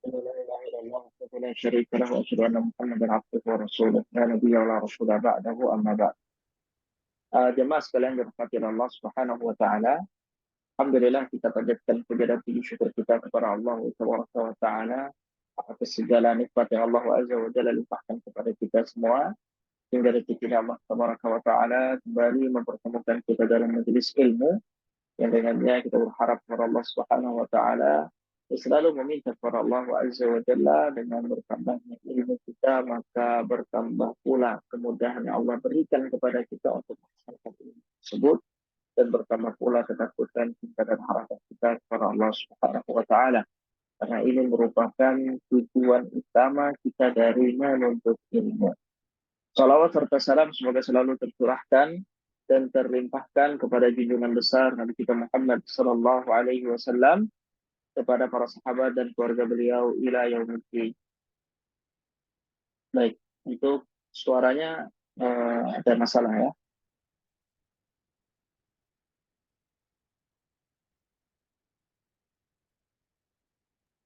لا إله إلا الله وحده لا شريك له وأشهد أن محمدا عبده ورسوله لا نبي ولا رسول بعده أما بعد. Jemaah sekalian dirahmati Allah Subhanahu wa taala. Alhamdulillah kita panjatkan puja dan puji syukur kita kepada Allah Subhanahu wa taala atas segala nikmat yang Allah Azza wa Jalla limpahkan kepada kita semua. Hingga detik ini Allah Subhanahu wa taala kembali mempertemukan kita dalam majelis ilmu yang dengannya kita berharap kepada Allah Subhanahu wa taala selalu meminta kepada Allah Azza wa Jalla dengan bertambahnya ilmu kita maka bertambah pula kemudahan yang Allah berikan kepada kita untuk melaksanakan ilmu tersebut dan bertambah pula ketakutan kita dan harapan kita kepada Allah Subhanahu wa taala karena ini merupakan tujuan utama kita dari menuntut ilmu. Salawat serta salam semoga selalu tercurahkan dan terlimpahkan kepada junjungan besar Nabi kita Muhammad sallallahu alaihi wasallam, kepada para sahabat dan keluarga beliau ila yaumil. Baik, untuk suaranya ada masalah ya.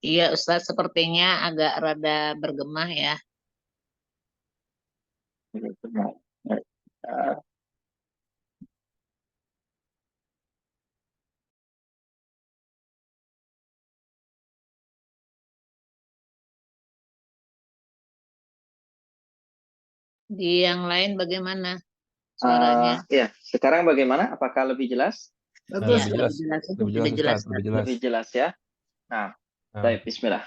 Iya, Ustadz, sepertinya agak rada bergema ya. Baik. Eh, Di yang lain bagaimana suaranya? Ya, sekarang bagaimana? Apakah lebih jelas? Bagus, Lebih lebih jelas, jelas. lebih jelas Lebih jelas, Ustaz, lebih Ustadz. jelas. Lebih jelas ya. Nah, Nah, baik, bismillah.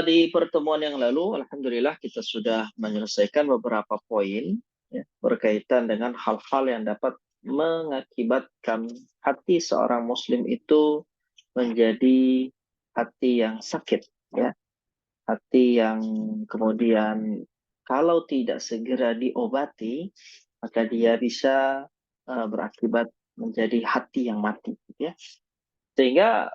Di pertemuan yang lalu, alhamdulillah kita sudah menyelesaikan beberapa poin ya, berkaitan dengan hal-hal yang dapat mengakibatkan hati seorang muslim itu menjadi hati yang sakit ya, hati yang kemudian kalau tidak segera diobati maka dia bisa berakibat menjadi hati yang mati ya. Sehingga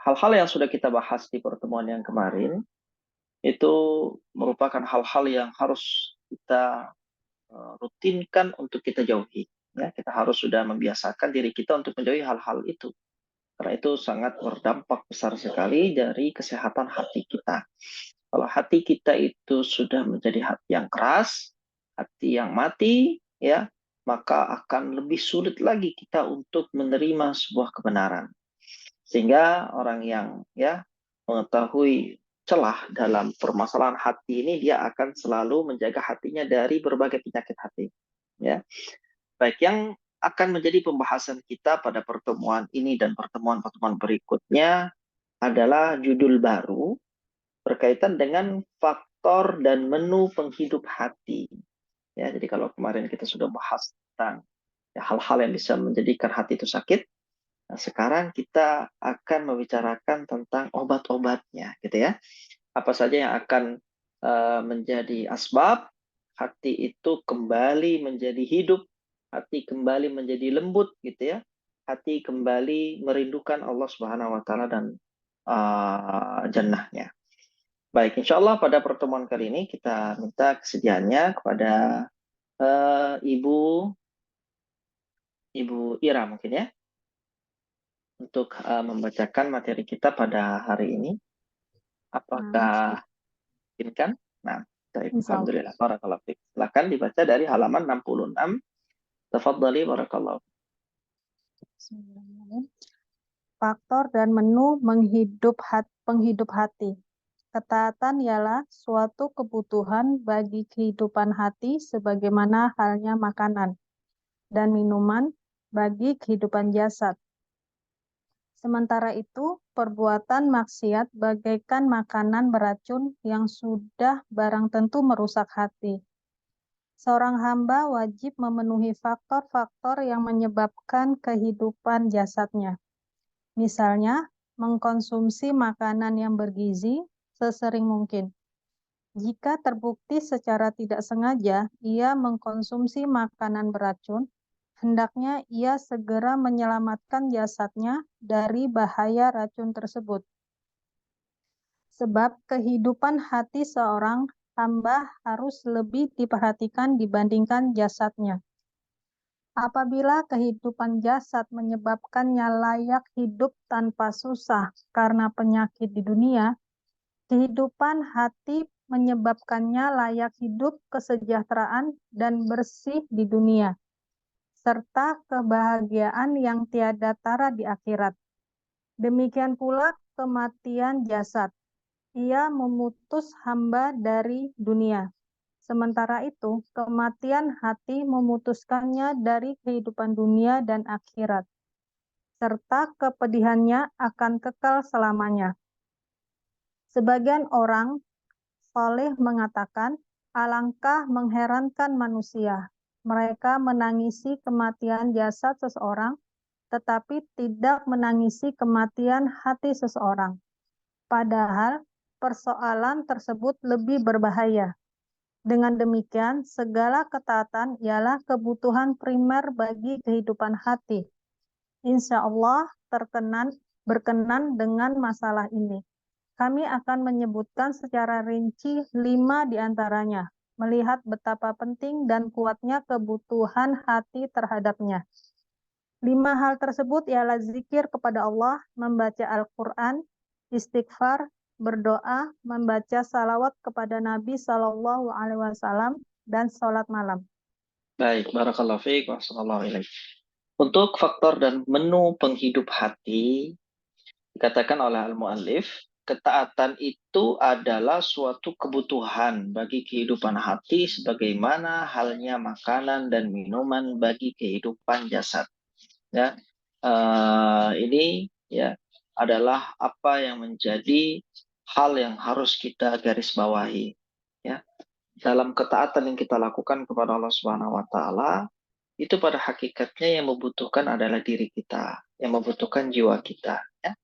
hal-hal yang sudah kita bahas di pertemuan yang kemarin itu merupakan hal-hal yang harus kita rutinkan untuk kita jauhi. Ya, kita harus sudah membiasakan diri kita untuk menjauhi hal-hal itu. Karena itu sangat berdampak besar sekali dari kesehatan hati kita. Kalau hati kita itu sudah menjadi hati yang keras, hati yang mati, ya, maka akan lebih sulit lagi kita untuk menerima sebuah kebenaran. Sehingga orang yang ya mengetahui celah dalam permasalahan hati ini dia akan selalu menjaga hatinya dari berbagai penyakit hati. Ya. Baik, yang akan menjadi pembahasan kita pada pertemuan ini dan pertemuan-pertemuan berikutnya adalah judul baru berkaitan dengan faktor dan menu penghidup hati. Ya, jadi kalau kemarin kita sudah bahas tentang ya, hal-hal yang bisa menjadikan hati itu sakit, nah, sekarang kita akan membicarakan tentang obat-obatnya, gitu ya. Apa saja yang akan menjadi asbab hati itu kembali menjadi hidup, hati kembali menjadi lembut, gitu ya. Hati kembali merindukan Allah Subhanahu Wa Taala dan jannahnya. Baik, insya Allah pada pertemuan kali ini kita minta kesediaannya kepada Ibu Ira mungkin ya, untuk membacakan materi kita pada hari ini. Apakah mungkin? Nah, baik. Alhamdulillah. Barakallahu fiik. Silakan dibaca dari halaman 66. Tafadhali barakallahu. Bismillahirrahmanirrahim. Faktor dan menu penghidup hati. Ketaatan ialah suatu kebutuhan bagi kehidupan hati sebagaimana halnya makanan dan minuman bagi kehidupan jasad. Sementara itu, perbuatan maksiat bagaikan makanan beracun yang sudah barang tentu merusak hati. Seorang hamba wajib memenuhi faktor-faktor yang menyebabkan kehidupan jasadnya. Misalnya, mengkonsumsi makanan yang bergizi sesering mungkin. Jika terbukti secara tidak sengaja ia mengkonsumsi makanan beracun, hendaknya ia segera menyelamatkan jasadnya dari bahaya racun tersebut. Sebab kehidupan hati seorang hamba harus lebih diperhatikan dibandingkan jasadnya. Apabila kehidupan jasad menyebabkannya layak hidup tanpa susah karena penyakit di dunia, kehidupan hati menyebabkannya layak hidup kesejahteraan dan bersih di dunia, serta kebahagiaan yang tiada tara di akhirat. Demikian pula kematian jasad. Ia memutus hamba dari dunia. Sementara itu, kematian hati memutuskannya dari kehidupan dunia dan akhirat, serta kepedihannya akan kekal selamanya. Sebagian orang saleh mengatakan, alangkah mengherankan manusia. Mereka menangisi kematian jasad seseorang, tetapi tidak menangisi kematian hati seseorang. Padahal persoalan tersebut lebih berbahaya. Dengan demikian, segala ketaatan ialah kebutuhan primer bagi kehidupan hati. Insya Allah berkenan dengan masalah ini. Kami akan menyebutkan secara rinci 5 di antaranya, melihat betapa penting dan kuatnya kebutuhan hati terhadapnya. 5 hal tersebut ialah zikir kepada Allah, membaca Al-Quran, istighfar, berdoa, membaca salawat kepada Nabi SAW, dan sholat malam. Baik, barakallahu fiik wa sallallahu ilaik. Untuk faktor dan menu penghidup hati, dikatakan oleh al-muallif, ketaatan itu adalah suatu kebutuhan bagi kehidupan hati sebagaimana halnya makanan dan minuman bagi kehidupan jasad. Ya, ini ya adalah apa yang menjadi hal yang harus kita garis bawahi. Ya, dalam ketaatan yang kita lakukan kepada Allah Subhanahu wa taala, itu pada hakikatnya yang membutuhkan adalah diri kita, yang membutuhkan jiwa kita, ya.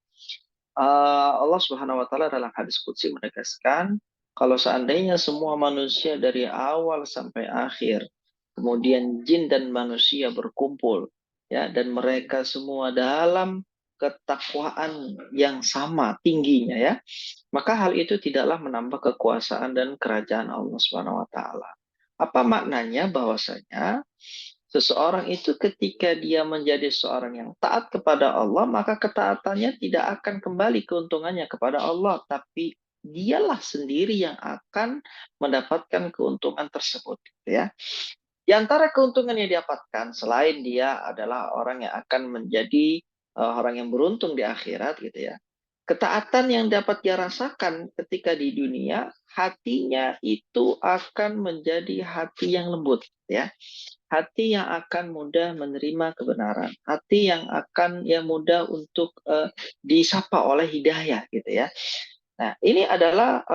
Allah Subhanahu wa taala dalam hadis qudsi menegaskan, kalau seandainya semua manusia dari awal sampai akhir, kemudian jin dan manusia berkumpul, ya, dan mereka semua dalam ketakwaan yang sama tingginya, ya, maka hal itu tidaklah menambah kekuasaan dan kerajaan Allah Subhanahu wa taala. Apa maknanya? Bahwasanya seseorang itu ketika dia menjadi seorang yang taat kepada Allah, maka ketaatannya tidak akan kembali keuntungannya kepada Allah, tapi dialah sendiri yang akan mendapatkan keuntungan tersebut, ya. Di antara keuntungan yang didapatkan, selain dia adalah orang yang akan menjadi orang yang beruntung di akhirat, gitu ya. Ketaatan yang dapat dia rasakan ketika di dunia, hatinya itu akan menjadi hati yang lembut, ya. Hati yang akan mudah menerima kebenaran, hati yang mudah untuk disapa oleh hidayah, gitu ya. Nah, ini adalah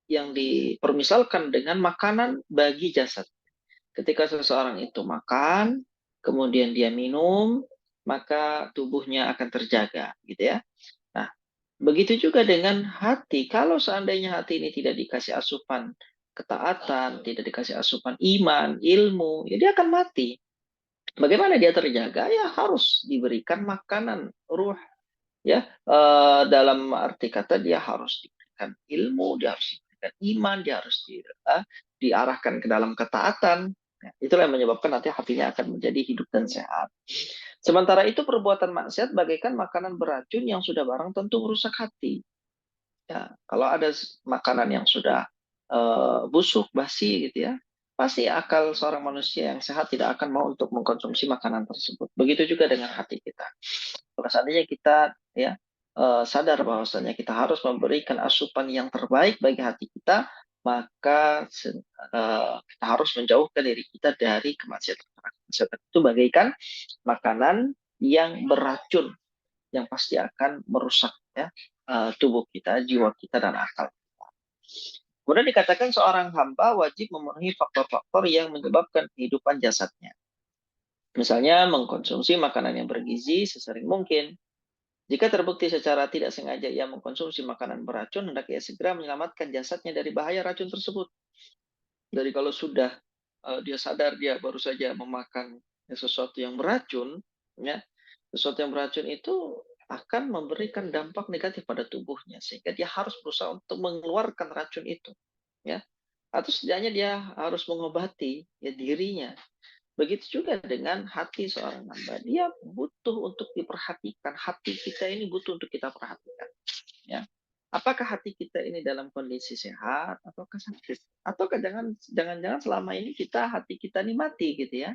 yang dipermisalkan dengan makanan bagi jasad. Ketika seseorang itu makan, kemudian dia minum, maka tubuhnya akan terjaga, gitu ya. Nah, begitu juga dengan hati. Kalau seandainya hati ini tidak dikasih asupan ketaatan, tidak dikasih asupan iman, ilmu, ya dia akan mati. Bagaimana dia terjaga? Ya harus diberikan makanan ruh, ya, dalam arti kata dia harus diberikan ilmu, dia harus diberikan iman, dia harus diarahkan ke dalam ketaatan. Ya, itulah yang menyebabkan nanti hatinya akan menjadi hidup dan sehat. Sementara itu perbuatan maksiat bagaikan makanan beracun yang sudah barang tentu merusak hati. Ya, kalau ada makanan yang sudah busuk, basi, gitu ya, pasti akal seorang manusia yang sehat tidak akan mau untuk mengkonsumsi makanan tersebut. Begitu juga dengan hati kita. Kalau seandainya kita, ya, sadar bahwasanya kita harus memberikan asupan yang terbaik bagi hati kita, maka kita harus menjauhkan diri kita dari kemaksiatan. Kemaksiatan itu bagaikan makanan yang beracun, yang pasti akan merusak, ya, tubuh kita, jiwa kita, dan akal kita. Kemudian dikatakan seorang hamba wajib memenuhi faktor-faktor yang menyebabkan kehidupan jasadnya. Misalnya mengkonsumsi makanan yang bergizi sesering mungkin. Jika terbukti secara tidak sengaja ia mengkonsumsi makanan beracun, hendak ia segera menyelamatkan jasadnya dari bahaya racun tersebut. Jadi kalau sudah dia sadar dia baru saja memakan sesuatu yang beracun, ya, sesuatu yang beracun itu akan memberikan dampak negatif pada tubuhnya, sehingga dia harus berusaha untuk mengeluarkan racun itu, ya. Atau setidaknya dia harus mengobati, ya, dirinya. Begitu juga dengan hati seorang hamba. Dia butuh untuk diperhatikan. Hati kita ini butuh untuk kita perhatikan. Ya. Apakah hati kita ini dalam kondisi sehat ataukah sakit? Ataukah jangan-jangan selama ini hati kita ini mati gitu ya.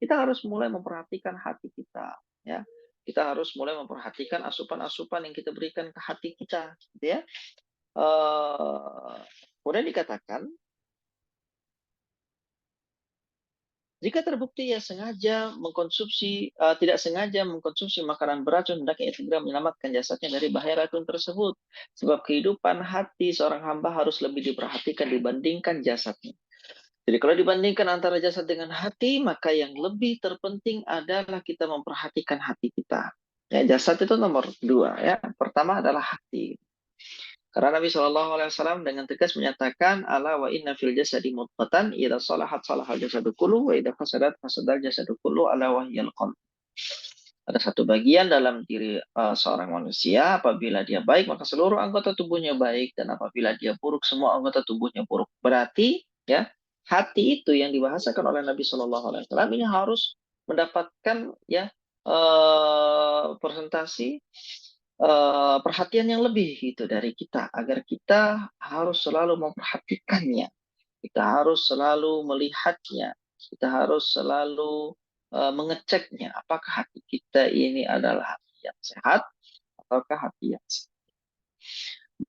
Kita harus mulai memperhatikan hati kita. Ya. Kita harus mulai memperhatikan asupan-asupan yang kita berikan ke hati kita. Gitu ya. Kemudian dikatakan, jika terbukti ia tidak sengaja mengkonsumsi makanan beracun, hendaknya ia segera menyelamatkan jasadnya dari bahaya racun tersebut. Sebab kehidupan hati seorang hamba harus lebih diperhatikan dibandingkan jasadnya. Jadi kalau dibandingkan antara jasad dengan hati, maka yang lebih terpenting adalah kita memperhatikan hati kita. Ya, jasad itu nomor 2 ya. Pertama adalah hati. Karena Nabi SAW dengan tegas menyatakan, ala wa inna fil jasadi mudghatan idza salahat salahal jasadu kullu wa idza fasadat fasadal jasadu kullu ala wahyal qalb. Ada satu bagian dalam diri seorang manusia, apabila dia baik maka seluruh anggota tubuhnya baik, dan apabila dia buruk semua anggota tubuhnya buruk. Berarti ya, hati itu yang dibahasakan oleh Nabi SAW ini harus mendapatkan ya presentasi perhatian yang lebih gitu dari kita, agar kita harus selalu memperhatikannya, kita harus selalu melihatnya, kita harus selalu mengeceknya, apakah hati kita ini adalah hati yang sehat ataukah hati yang sakit.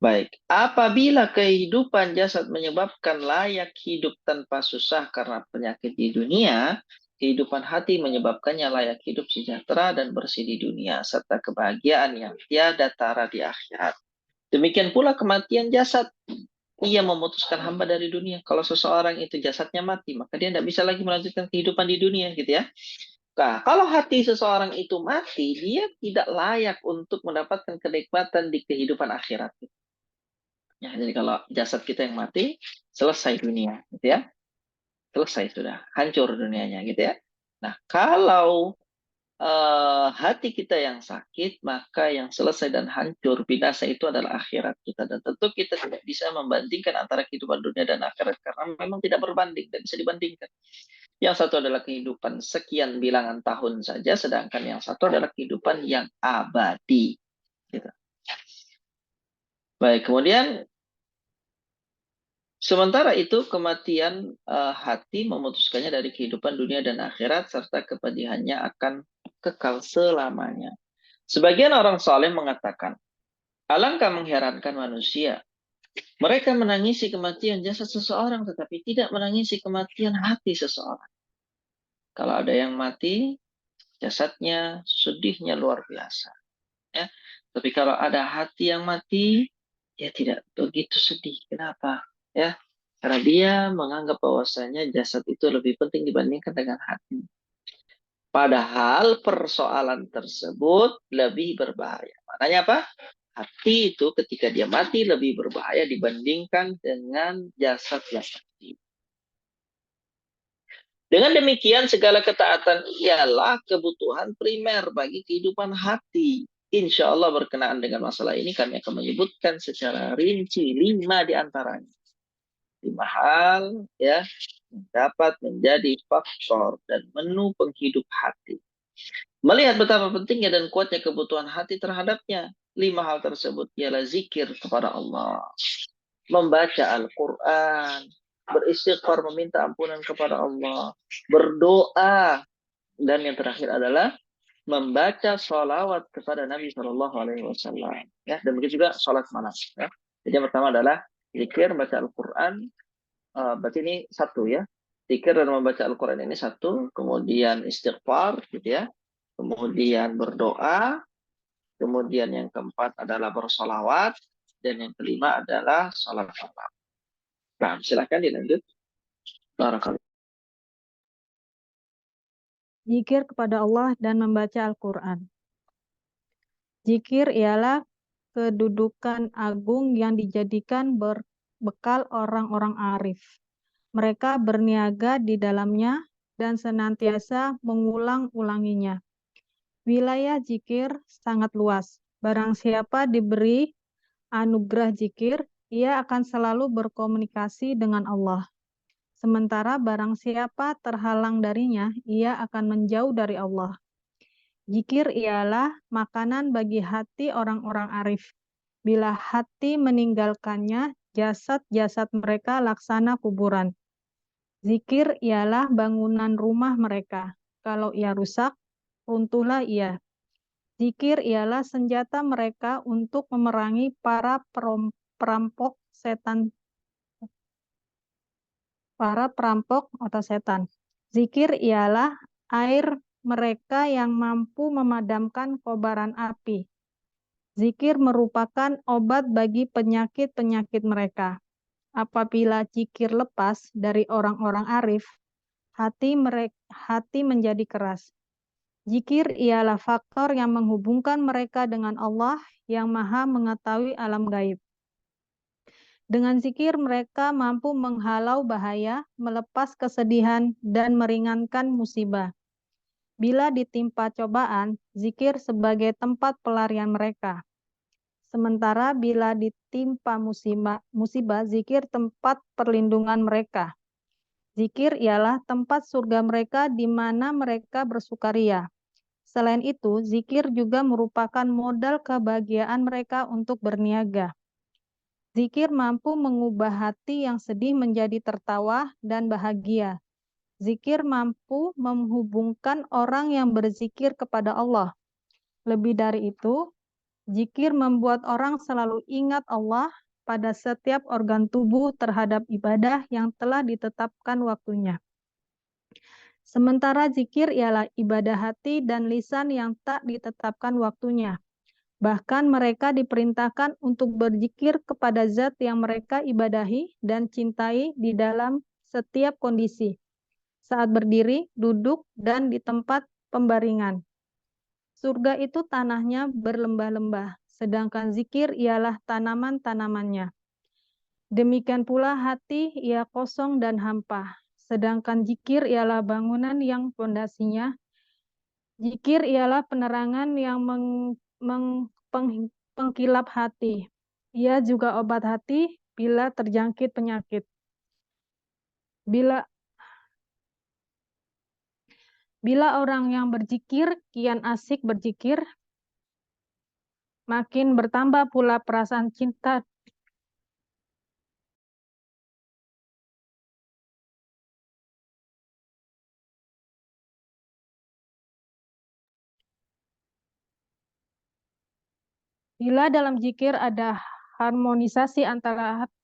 Baik, apabila kehidupan jasad menyebabkan layak hidup tanpa susah karena penyakit di dunia, kehidupan hati menyebabkannya layak hidup sejahtera dan bersih di dunia, serta kebahagiaan yang tiada tara di akhirat. Demikian pula kematian jasad. Ia memutuskan hamba dari dunia. Kalau seseorang itu jasadnya mati, maka dia tidak bisa lagi melanjutkan kehidupan di dunia, gitu ya. Nah, kalau hati seseorang itu mati, dia tidak layak untuk mendapatkan kenikmatan di kehidupan akhirat. Ya, jadi kalau jasad kita yang mati, selesai dunia, gitu ya. Selesai sudah, hancur dunianya, gitu ya. Nah, kalau hati kita yang sakit, maka yang selesai dan hancur binasa itu adalah akhirat kita. Dan tentu kita tidak bisa membandingkan antara kehidupan dunia dan akhirat, karena memang tidak berbanding, tidak bisa dibandingkan. Yang satu adalah kehidupan sekian bilangan tahun saja, sedangkan yang satu adalah kehidupan yang abadi. Gitu. Baik, kemudian sementara itu kematian hati memutuskannya dari kehidupan dunia dan akhirat, serta kepedihannya akan kekal selamanya. Sebagian orang saleh mengatakan, alangkah mengherankan manusia. Mereka menangisi kematian jasad seseorang, tetapi tidak menangisi kematian hati seseorang. Kalau ada yang mati, jasadnya sedihnya luar biasa. Ya. Tapi kalau ada hati yang mati, dia tidak begitu sedih. Kenapa? Ya, karena dia menganggap bahwasanya jasad itu lebih penting dibandingkan dengan hati. Padahal persoalan tersebut lebih berbahaya. Maknanya apa? Hati itu ketika dia mati lebih berbahaya dibandingkan dengan jasad yang mati. Dengan demikian segala ketaatan ialah kebutuhan primer bagi kehidupan hati. Insya Allah berkenaan dengan masalah ini kami akan menyebutkan secara rinci 5 di antaranya. 5 hal ya dapat menjadi faktor dan menu penghidup hati. Melihat betapa pentingnya dan kuatnya kebutuhan hati terhadapnya, 5 hal tersebut ialah zikir kepada Allah, membaca Al-Quran, beristighfar meminta ampunan kepada Allah, berdoa, dan yang terakhir adalah membaca sholawat kepada Nabi SAW. Ya, dan begitu juga sholat malam. Ya. Jadi yang pertama adalah zikir, membaca Al-Quran. Berarti ini satu ya. Zikir dan membaca Al-Quran ini satu. Kemudian istighfar, gitu ya. Kemudian berdoa. Kemudian yang keempat adalah bersolawat. Dan yang kelima adalah sholat malam. Nah, silakan dilanjut. Barakallahu. Zikir kepada Allah dan membaca Al-Quran. Zikir ialah kedudukan agung yang dijadikan berbekal orang-orang arif. Mereka berniaga di dalamnya dan senantiasa mengulang-ulanginya. Wilayah zikir sangat luas. Barang siapa diberi anugerah zikir, ia akan selalu berkomunikasi dengan Allah. Sementara barang siapa terhalang darinya, ia akan menjauh dari Allah. Zikir ialah makanan bagi hati orang-orang arif. Bila hati meninggalkannya, jasad-jasad mereka laksana kuburan. Zikir ialah bangunan rumah mereka. Kalau ia rusak, runtuhlah ia. Zikir ialah senjata mereka untuk memerangi para perampok atau setan. Zikir ialah air mereka yang mampu memadamkan kobaran api. Zikir merupakan obat bagi penyakit-penyakit mereka. Apabila zikir lepas dari orang-orang arif, hati menjadi keras. Zikir ialah faktor yang menghubungkan mereka dengan Allah yang Maha mengetahui alam gaib. Dengan zikir mereka mampu menghalau bahaya, melepas kesedihan, dan meringankan musibah. Bila ditimpa cobaan, zikir sebagai tempat pelarian mereka. Sementara bila ditimpa musibah, zikir tempat perlindungan mereka. Zikir ialah tempat surga mereka di mana mereka bersukaria. Selain itu, zikir juga merupakan modal kebahagiaan mereka untuk berniaga. Zikir mampu mengubah hati yang sedih menjadi tertawa dan bahagia. Zikir mampu menghubungkan orang yang berzikir kepada Allah. Lebih dari itu, zikir membuat orang selalu ingat Allah pada setiap organ tubuh terhadap ibadah yang telah ditetapkan waktunya. Sementara zikir ialah ibadah hati dan lisan yang tak ditetapkan waktunya. Bahkan mereka diperintahkan untuk berzikir kepada zat yang mereka ibadahi dan cintai di dalam setiap kondisi, saat berdiri, duduk, dan di tempat pembaringan. Surga itu tanahnya berlembah-lembah, sedangkan zikir ialah tanaman-tanamannya. Demikian pula hati ia kosong dan hampa, sedangkan zikir ialah bangunan yang pondasinya. Zikir ialah penerangan yang pengkilap hati. Ia juga obat hati bila terjangkit penyakit. Bila orang yang berzikir kian asik berzikir, makin bertambah pula perasaan cinta. Bila dalam zikir ada harmonisasi antara hati,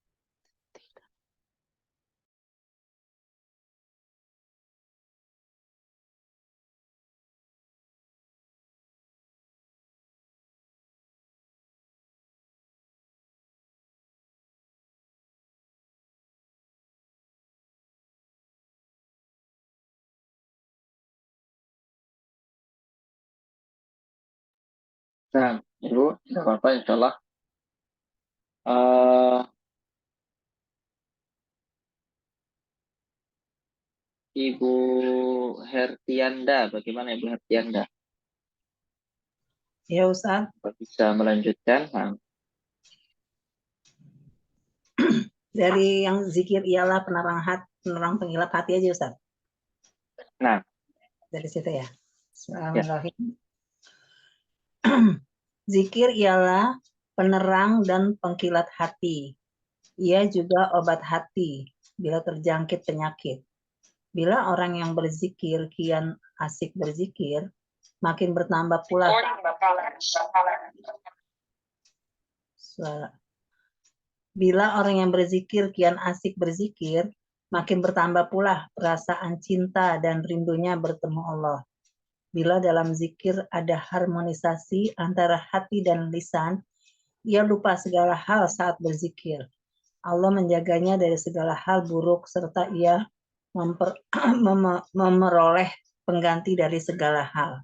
Nah, Ibu, tidak apa-apa, insya Allah. Ibu Hertianda, bagaimana Ibu Hertianda? Ya Ustaz. Bisa melanjutkan? Nah. Dari yang zikir ialah penerang pengilap hati aja Ustaz. Nah. Dari situ ya. Bismillahirrahmanirrahim. Zikir ialah penerang dan pengkilat hati. Ia juga obat hati bila terjangkit penyakit. Bila orang yang berzikir kian asik berzikir, makin bertambah pula Bila orang yang berzikir kian asik berzikir, makin bertambah pula perasaan cinta dan rindunya bertemu Allah. Bila dalam zikir ada harmonisasi antara hati dan lisan, ia lupa segala hal saat berzikir. Allah menjaganya dari segala hal buruk serta ia memeroleh pengganti dari segala hal.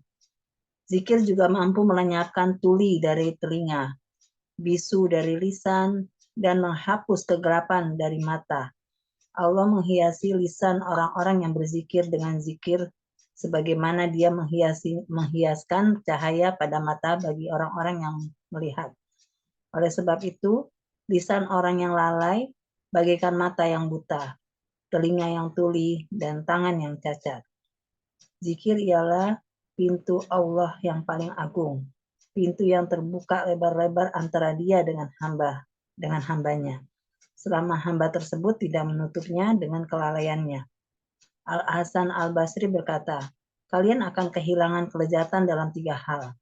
Zikir juga mampu melenyapkan tuli dari telinga, bisu dari lisan, dan menghapus kegelapan dari mata. Allah menghiasi lisan orang-orang yang berzikir dengan zikir sebagaimana dia menghiaskan cahaya pada mata bagi orang-orang yang melihat. Oleh sebab itu, lisan orang yang lalai bagaikan mata yang buta. telinga yang tuli, dan tangan yang cacat. Zikir ialah pintu Allah yang paling agung, pintu yang terbuka lebar-lebar antara Dia dengan hambanya, selama hamba tersebut tidak menutupnya dengan kelalaiannya. Al-Hasan Al-Basri berkata, kalian akan kehilangan kelezatan dalam 3 hal,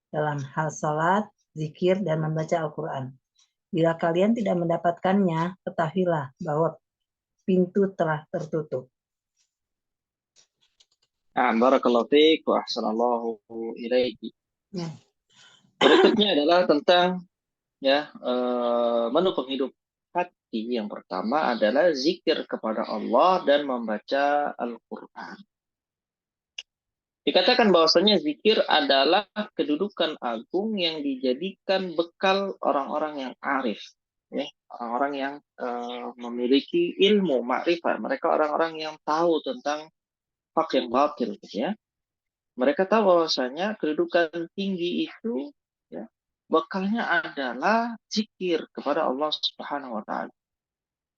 dalam hal salat, zikir, dan membaca Al-Quran. Bila kalian tidak mendapatkannya, ketahuilah bahwa pintu telah tertutup. Barakallahu fiik wa ahsanallahu ilaiki. Ya. Berikutnya adalah tentang menu penghidup hati. Yang pertama adalah zikir kepada Allah dan membaca Al-Quran. Dikatakan bahwasanya zikir adalah kedudukan agung yang dijadikan bekal orang-orang yang arif, orang-orang yang memiliki ilmu, ma'rifah. Mereka orang-orang yang tahu tentang hak yang batil, gitu ya. Mereka tahu bahwasanya kedudukan tinggi itu, ya, bekalnya adalah zikir kepada Allah Subhanahu wa Ta'ala.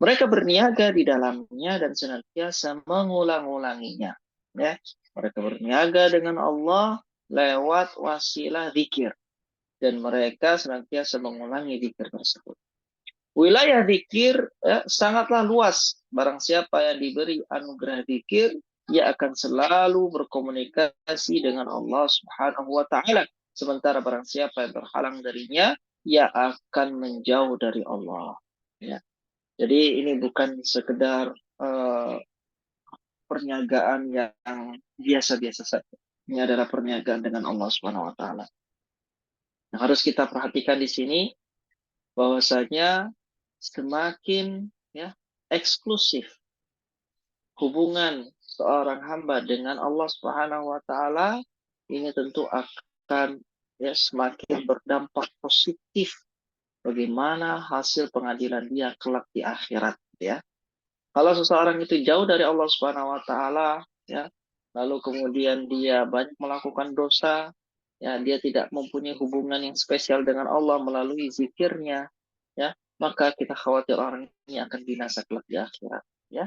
Mereka berniaga di dalamnya dan senantiasa mengulang-ulanginya. Ya. Mereka berniaga dengan Allah lewat wasilah zikir. Dan mereka senantiasa mengulangi zikir tersebut. Wilayah zikir sangatlah luas. Barang siapa yang diberi anugerah zikir, ia akan selalu berkomunikasi dengan Allah Subhanahu wa Ta'ala. Sementara barang siapa yang terhalang darinya, ia akan menjauh dari Allah. Ya. Jadi ini bukan sekedar perniagaan yang biasa-biasa saja. Ini adalah perniagaan dengan Allah Subhanahu wa Ta'ala. Nah, harus kita perhatikan di sini bahwasanya semakin eksklusif hubungan seorang hamba dengan Allah Subhanahu wa Ta'ala, ini tentu akan semakin berdampak positif bagaimana hasil pengadilan dia kelak di akhirat, ya. Kalau seseorang itu jauh dari Allah Subhanahu wa Ta'ala, ya, lalu kemudian dia banyak melakukan dosa, ya, dia tidak mempunyai hubungan yang spesial dengan Allah melalui zikirnya, ya, maka kita khawatir orang ini akan binasa kelak di akhirat, ya.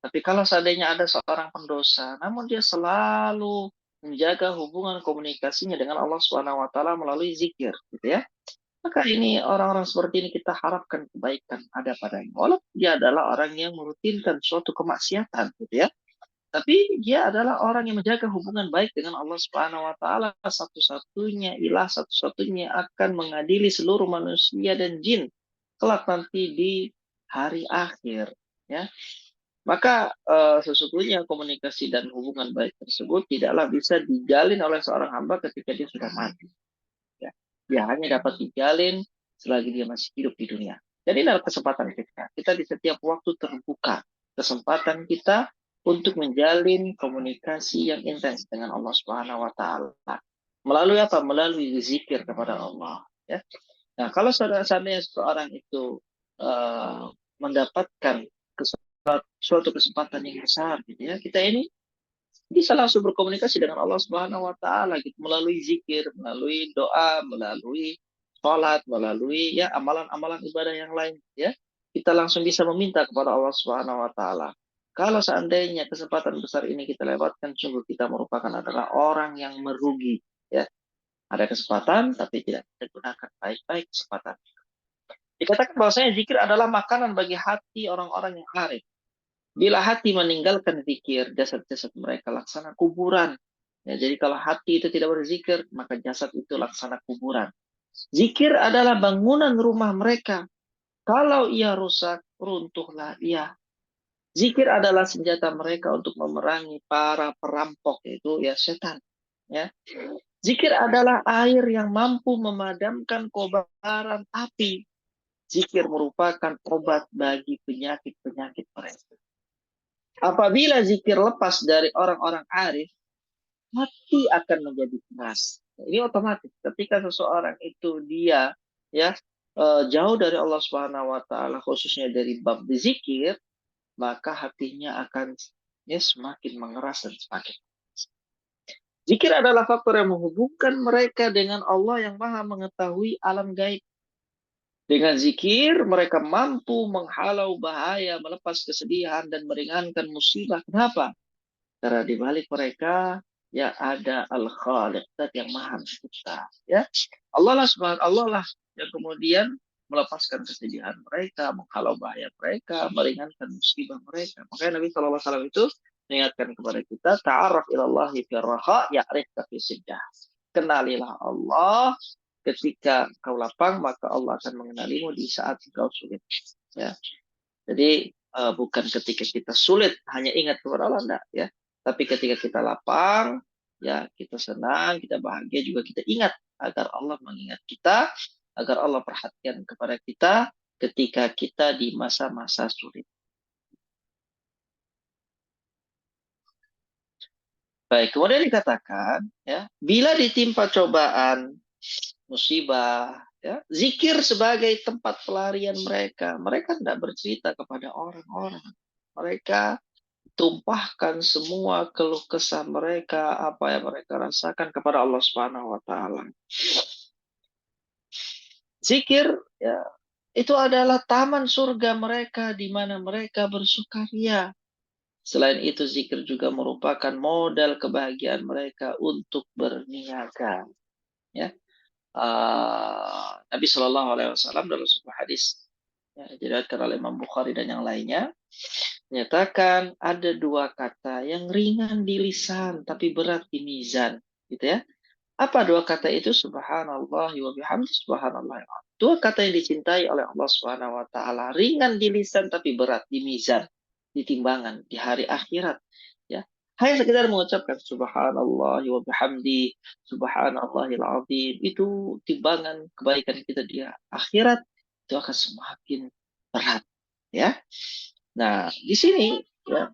Tapi kalau seandainya ada seorang pendosa, namun dia selalu menjaga hubungan komunikasinya dengan Allah Subhanahu wa Ta'ala melalui zikir, gitu ya. Maka ini orang-orang seperti ini kita harapkan kebaikan ada padanya. Walaupun dia adalah orang yang merutinkan suatu kemaksiatan, gitu ya. Tapi dia adalah orang yang menjaga hubungan baik dengan Allah Subhanahu wa Ta'ala. Satu-satunya ilah, satu-satunya akan mengadili seluruh manusia dan jin kelak nanti di hari akhir, ya. Maka sesungguhnya komunikasi dan hubungan baik tersebut tidaklah bisa dijalin oleh seorang hamba ketika dia sudah mati. Ya. Dia hanya dapat dijalin selagi dia masih hidup di dunia. Jadi adalah kesempatan kita. Kita di setiap waktu terbuka. Kesempatan kita untuk menjalin komunikasi yang intens dengan Allah Subhanahu wa Ta'ala. Melalui apa? Melalui zikir kepada Allah. Ya. Nah, kalau seandainya seorang itu mendapatkan suatu kesempatan yang besar, gitu ya, kita ini bisa langsung berkomunikasi dengan Allah Subhanahu wa Ta'ala, gitu, melalui zikir, melalui doa, melalui sholat, melalui amalan-amalan ibadah yang lain, ya. Kita langsung bisa meminta kepada Allah Subhanahu wa Ta'ala. Kalau seandainya kesempatan besar ini kita lewatkan, sungguh kita merupakan adalah orang yang merugi, ya. Ada kesempatan tapi tidak kita gunakan baik-baik kesempatan. Dikatakan bahwasanya zikir adalah makanan bagi hati orang-orang yang arif. Bila hati meninggalkan zikir, jasad-jasad mereka laksana kuburan. Ya, jadi kalau hati itu tidak berzikir, maka jasad itu laksana kuburan. Zikir adalah bangunan rumah mereka. Kalau ia rusak, runtuhlah ia. Zikir adalah senjata mereka untuk memerangi para perampok, itu ya setan. Ya. Zikir adalah air yang mampu memadamkan kobaran api. Zikir merupakan obat bagi penyakit-penyakit mereka. Apabila zikir lepas dari orang-orang arif, hati akan menjadi keras. Ini otomatis. Ketika seseorang itu dia jauh dari Allah Subhanahu wa Ta'ala, khususnya dari bab zikir, maka hatinya akan semakin mengeras dan semakin keras. Zikir adalah faktor yang menghubungkan mereka dengan Allah yang Maha mengetahui alam gaib. Dengan zikir mereka mampu menghalau bahaya, melepas kesedihan dan meringankan musibah. Kenapa? Karena di balik mereka ya ada Al-Khaliq, zat yang Maha Mencipta. Ya, Allah lah Subhanahu Allah lah yang kemudian melepaskan kesedihan mereka, menghalau bahaya mereka, meringankan musibah mereka. Makanya Nabi SAW itu mengingatkan kepada kita, ta'arraf ilallahi fi raha ya'rifka fi siddah. Kenalilah Allah ketika kau lapang, maka Allah akan mengenalimu di saat kau sulit. Ya. Jadi bukan ketika kita sulit hanya ingat kepada Allah, enggak, ya. Tapi ketika kita lapang, ya kita senang, kita bahagia, juga kita ingat agar Allah mengingat kita, agar Allah perhatian kepada kita ketika kita di masa-masa sulit. Baik, kemudian dikatakan, ya, bila ditimpa cobaan, musibah, ya, zikir sebagai tempat pelarian mereka. Mereka tidak bercerita kepada orang-orang. Mereka tumpahkan semua keluh kesah mereka, apa yang mereka rasakan kepada Allah Subhanahu wa taala. Zikir, ya, itu adalah taman surga mereka di mana mereka bersukaria. Selain itu, zikir juga merupakan modal kebahagiaan mereka untuk berniaga. Ya. Nabi Shallallahu Alaihi Wasallam dalam sebuah hadis ya, diriwayatkan oleh Imam Bukhari dan yang lainnya menyatakan ada dua kata yang ringan di lisan tapi berat di mizan, gitu ya. Apa dua kata itu? Subhanallah wa bihamdi, subhanallah. Dua kata yang dicintai oleh Allah Subhanahu wa taala, ringan di lisan tapi berat di mizan, di timbangan di hari akhirat, ya. Hanya sekedar mengucapkan subhanallah wa bihamdi, subhanallahil azim, itu timbangan kebaikan kita di akhirat itu akan semakin berat, ya. Nah, di sini ya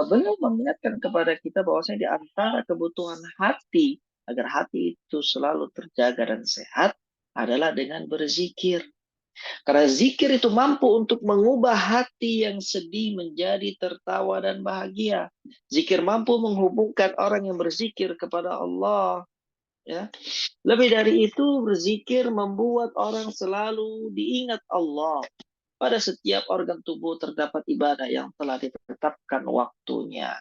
beliau mengingatkan kepada kita bahwasanya di antara kebutuhan hati agar hati itu selalu terjaga dan sehat adalah dengan berzikir. Karena zikir itu mampu untuk mengubah hati yang sedih menjadi tertawa dan bahagia. Zikir mampu menghubungkan orang yang berzikir kepada Allah. Ya. Lebih dari itu, berzikir membuat orang selalu diingat Allah. Pada setiap organ tubuh terdapat ibadah yang telah ditetapkan waktunya.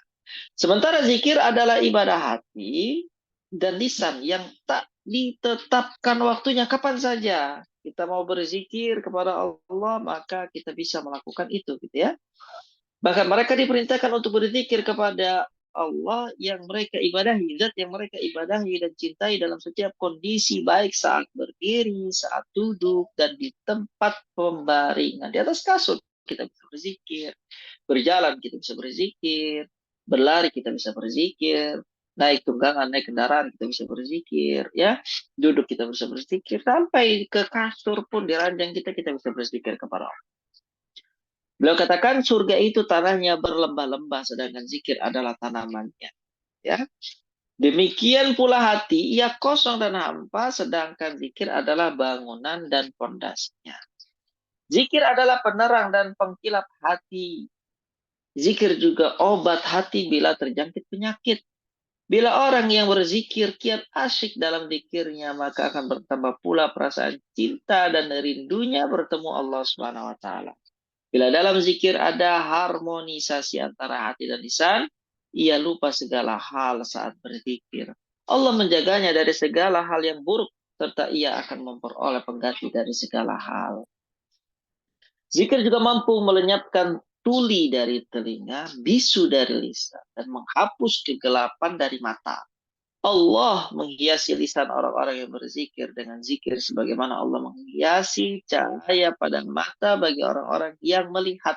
Sementara zikir adalah ibadah hati dan lisan yang tak ditetapkan waktunya, kapan saja kita mau berzikir kepada Allah, maka kita bisa melakukan itu, gitu ya. Bahkan mereka diperintahkan untuk berzikir kepada Allah yang mereka ibadahi, zat yang mereka ibadahi dan cintai dalam setiap kondisi, baik saat berdiri, saat duduk, dan di tempat pembaringan. Di atas kasur kita bisa berzikir, berjalan kita bisa berzikir, berlari kita bisa berzikir, naik tunggangan, naik kendaraan kita bisa berzikir, ya, duduk kita bisa berzikir, sampai ke kasur pun di ranjang kita bisa berzikir kepada Allah. Beliau katakan surga itu tanahnya berlembah-lembah, sedangkan zikir adalah tanamannya. Ya, demikian pula hati, ia kosong dan hampa, sedangkan zikir adalah bangunan dan pondasinya. Zikir adalah penerang dan pengkilap hati. Zikir juga obat hati bila terjangkit penyakit. Bila orang yang berzikir kiat asyik dalam zikirnya, maka akan bertambah pula perasaan cinta dan rindunya bertemu Allah Subhanahu wa taala. Bila dalam zikir ada harmonisasi antara hati dan lisan, ia lupa segala hal saat berzikir. Allah menjaganya dari segala hal yang buruk, serta ia akan memperoleh pengganti dari segala hal. Zikir juga mampu melenyapkan tuli dari telinga, bisu dari lisan, dan menghapus kegelapan dari mata. Allah menghiasi lisan orang-orang yang berzikir dengan zikir sebagaimana Allah menghiasi cahaya pada mata bagi orang-orang yang melihat.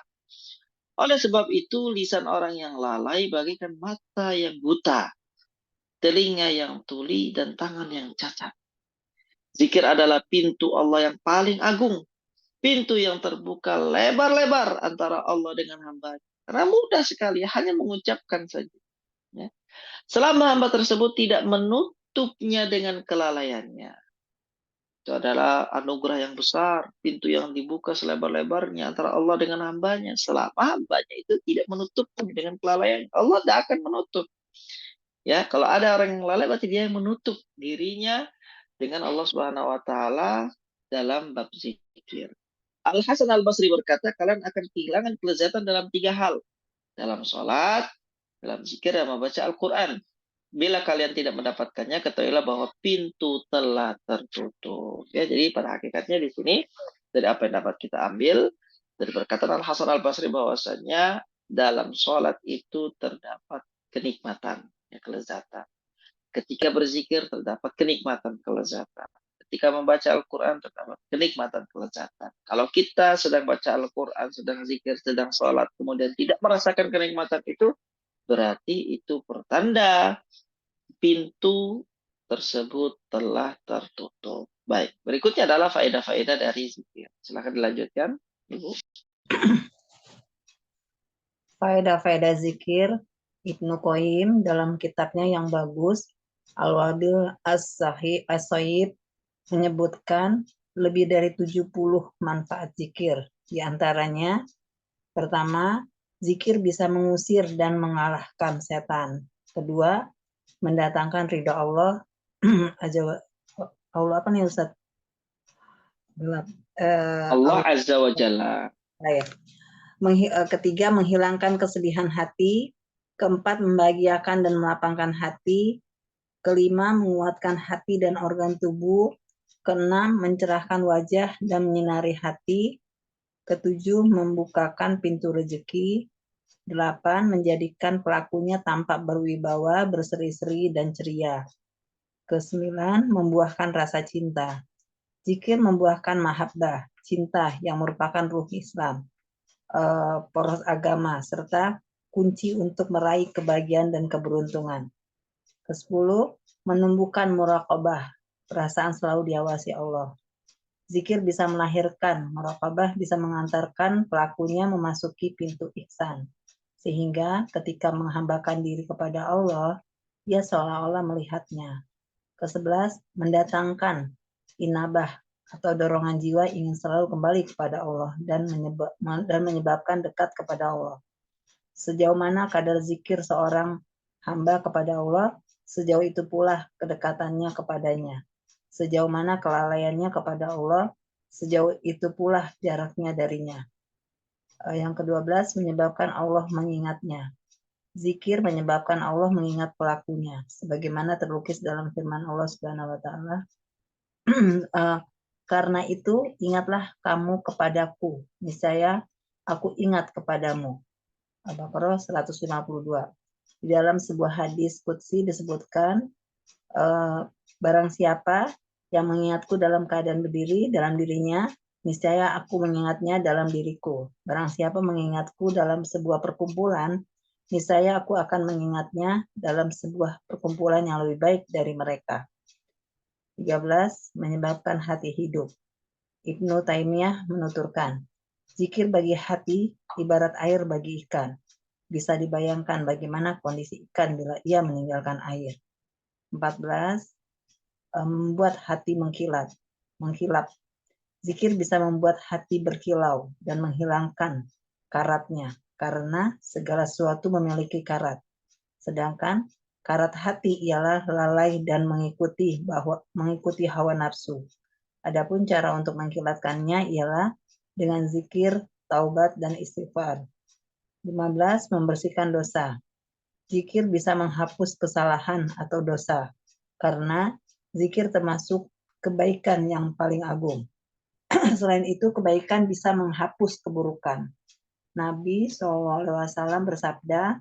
Oleh sebab itu, lisan orang yang lalai bagaikan mata yang buta, telinga yang tuli, dan tangan yang cacat. Zikir adalah pintu Allah yang paling agung, pintu yang terbuka lebar-lebar antara Allah dengan hamba. Karena mudah sekali, hanya mengucapkan saja. Ya. Selama hamba tersebut tidak menutupnya dengan kelalaiannya. Itu adalah anugerah yang besar, pintu yang dibuka selebar-lebarnya antara Allah dengan hambanya. Selama hambanya itu tidak menutupnya dengan kelalaian, Allah tidak akan menutup. Ya, kalau ada orang yang lalai, berarti dia yang menutup dirinya dengan Allah Subhanahu wa taala dalam bab zikir. Al-Hasan Al-Basri berkata, kalian akan kehilangan kelezatan dalam 3 hal. Dalam sholat, dalam zikir, dan membaca Al-Quran. Bila kalian tidak mendapatkannya, ketahuilah bahwa pintu telah tertutup. Ya, jadi pada hakikatnya di sini, dari apa yang dapat kita ambil, dari perkataan Al-Hasan Al-Basri bahwasanya dalam sholat itu terdapat kenikmatan, ya, kelezatan. Ketika berzikir terdapat kenikmatan, kelezatan. Ketika membaca Al-Quran terdapat kenikmatan, kelezatan. Kalau kita sedang baca Al-Quran, sedang zikir, sedang sholat, kemudian tidak merasakan kenikmatan itu, berarti itu pertanda pintu tersebut telah tertutup. Baik, berikutnya adalah faedah-faedah dari zikir. Silakan dilanjutkan, Ibu. Faedah-faedah zikir, Ibnu Qayyim dalam kitabnya yang bagus, Al-Wabil As-Sahih menyebutkan lebih dari 70 manfaat zikir. Di antaranya, pertama, zikir bisa mengusir dan mengalahkan setan. Kedua, mendatangkan ridha Allah. Allah apa nih Ustaz? Allah Azza wa Jalla. Ketiga, menghilangkan kesedihan hati. Keempat, membahagiakan dan melapangkan hati. Kelima, menguatkan hati dan organ tubuh. Keenam, mencerahkan wajah dan menyinari hati. Ketujuh, membukakan pintu rezeki. 8, menjadikan pelakunya tampak berwibawa, berseri-seri, dan ceria. Ke-9, membuahkan rasa cinta. Zikir membuahkan mahabbah, cinta yang merupakan ruh Islam, poros agama, serta kunci untuk meraih kebahagiaan dan keberuntungan. Ke-10, menumbuhkan muraqabah, perasaan selalu diawasi Allah. Zikir bisa melahirkan, muraqabah bisa mengantarkan pelakunya memasuki pintu ihsan. Sehingga ketika menghambakan diri kepada Allah, ia seolah-olah melihatnya. Ke-11, mendatangkan inabah atau dorongan jiwa ingin selalu kembali kepada Allah dan menyebabkan dekat kepada Allah. Sejauh mana kadar zikir seorang hamba kepada Allah, sejauh itu pula kedekatannya kepadanya. Sejauh mana kelalaiannya kepada Allah, sejauh itu pula jaraknya darinya. Yang ke-12, menyebabkan Allah mengingatnya. Zikir menyebabkan Allah mengingat pelakunya, sebagaimana terlukis dalam firman Allah Subhanahu wa taala. Karena itu ingatlah kamu kepadaku, niscaya aku ingat kepadamu. Al-Baqarah 152. Di dalam sebuah hadis qudsi disebutkan, barang siapa yang mengingatku dalam keadaan berdiri dalam dirinya, niscaya aku mengingatnya dalam diriku. Barang siapa mengingatku dalam sebuah perkumpulan, niscaya aku akan mengingatnya dalam sebuah perkumpulan yang lebih baik dari mereka. 13. Menyebabkan hati hidup. Ibnu Taimiyah menuturkan, zikir bagi hati ibarat air bagi ikan. Bisa dibayangkan bagaimana kondisi ikan bila ia meninggalkan air. 14. Membuat hati mengkilap. Zikir bisa membuat hati berkilau dan menghilangkan karatnya, karena segala sesuatu memiliki karat. Sedangkan karat hati ialah lalai dan mengikuti hawa nafsu. Adapun cara untuk mengkilatkannya ialah dengan zikir, taubat, dan istighfar. 15. Membersihkan dosa. Zikir bisa menghapus kesalahan atau dosa, karena zikir termasuk kebaikan yang paling agung. Selain itu, kebaikan bisa menghapus keburukan. Nabi SAW bersabda,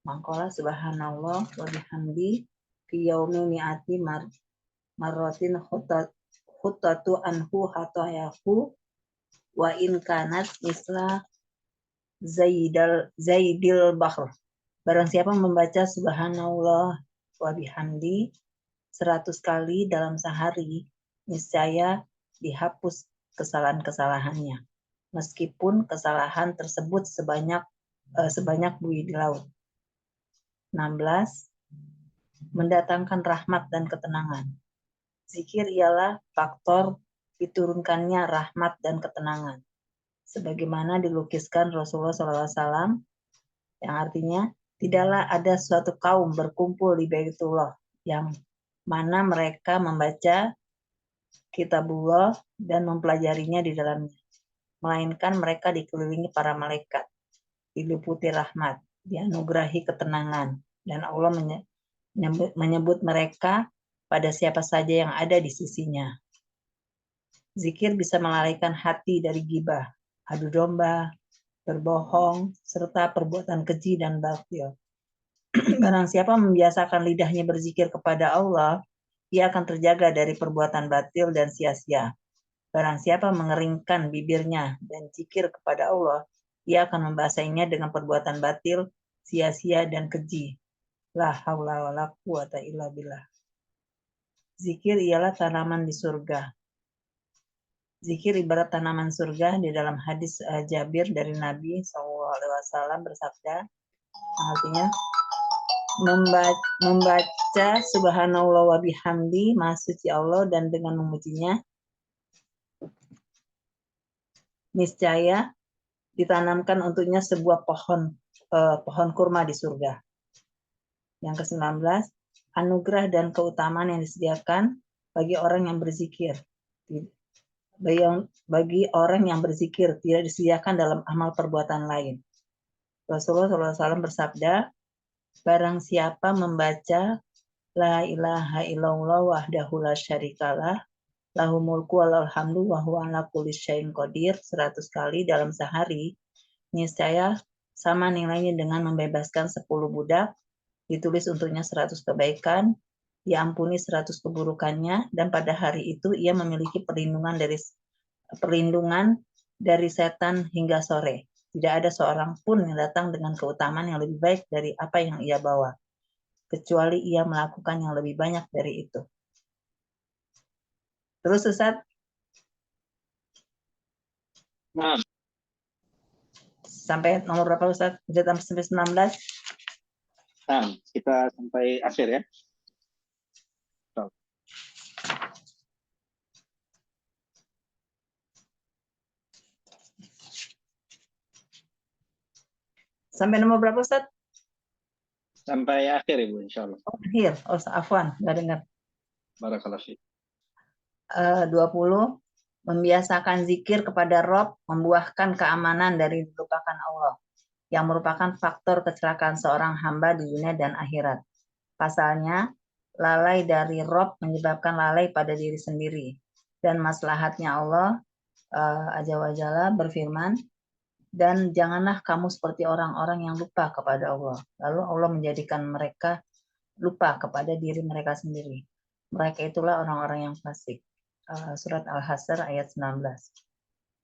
Mangkola subhanallah wa bihamdi fi yaumi mi'ati marratin khutatu anhu hatayahu wa in kanat misla zaidil bahr. Barang siapa membaca subhanallah wa bihamdi 100 kali dalam sehari, niscaya dihapus kesalahan-kesalahannya, meskipun kesalahan tersebut sebanyak buih di laut. 16. Mendatangkan rahmat dan ketenangan. Zikir ialah faktor diturunkannya rahmat dan ketenangan, sebagaimana dilukiskan Rasulullah SAW, yang artinya tidaklah ada suatu kaum berkumpul di Baitullah yang mana mereka membaca kitabullah dan mempelajarinya di dalamnya. Melainkan mereka dikelilingi para malaikat, diliputi rahmat, dianugerahi ketenangan, dan Allah menyebut mereka pada siapa saja yang ada di sisinya. Zikir bisa melalaikan hati dari gibah, adu domba, berbohong, serta perbuatan keji dan batil. Barang siapa membiasakan lidahnya berzikir kepada Allah, ia akan terjaga dari perbuatan batil dan sia-sia. Barang siapa mengeringkan bibirnya dan zikir kepada Allah, ia akan membasahinya dengan perbuatan batil, sia-sia, dan keji. La haula wala quwata illa billah. Zikir ialah tanaman di surga. Zikir ibarat tanaman surga. Di dalam hadis Jabir dari Nabi SAW bersabda, artinya membaca subhanallah wa bihamdi, maha suci Allah dan dengan memujinya, niscaya ditanamkan untuknya sebuah pohon kurma di surga. Yang ke-19, anugerah dan keutamaan yang disediakan bagi orang yang berzikir. Bagi orang yang berzikir tidak disediakan dalam amal perbuatan lain. Rasulullah SAW bersabda, barang siapa membaca la ilaha illallah wahdahu la syarikalah, lahu mulku wa lahul hamdu wa huwa ala kulli syai'in qadir 100 kali dalam sehari, niscaya sama nilainya dengan membebaskan 10 budak, ditulis untuknya 100 kebaikan, diampuni 100 keburukannya, dan pada hari itu ia memiliki perlindungan dari setan hingga sore. Tidak ada seorang pun yang datang dengan keutamaan yang lebih baik dari apa yang ia bawa, kecuali ia melakukan yang lebih banyak dari itu. Terus Ustaz? Nah, Sampai nomor berapa Ustaz? Sampai 19? nah, kita sampai akhir ya. Sampai nomor berapa Ustaz? Sampai akhir Ibu, insya Allah. Oh, akhir. Oh, afwan, nggak dengar. Barakallahu fiik. 20, membiasakan zikir kepada Rob membuahkan keamanan dari dilupakan Allah, yang merupakan faktor kecelakaan seorang hamba di dunia dan akhirat. Pasalnya, lalai dari Rob menyebabkan lalai pada diri sendiri. Dan maslahatnya Allah Azza wa Jalla berfirman, dan janganlah kamu seperti orang-orang yang lupa kepada Allah. Lalu Allah menjadikan mereka lupa kepada diri mereka sendiri. Mereka itulah orang-orang yang fasik. Surat Al-Hasr ayat 19.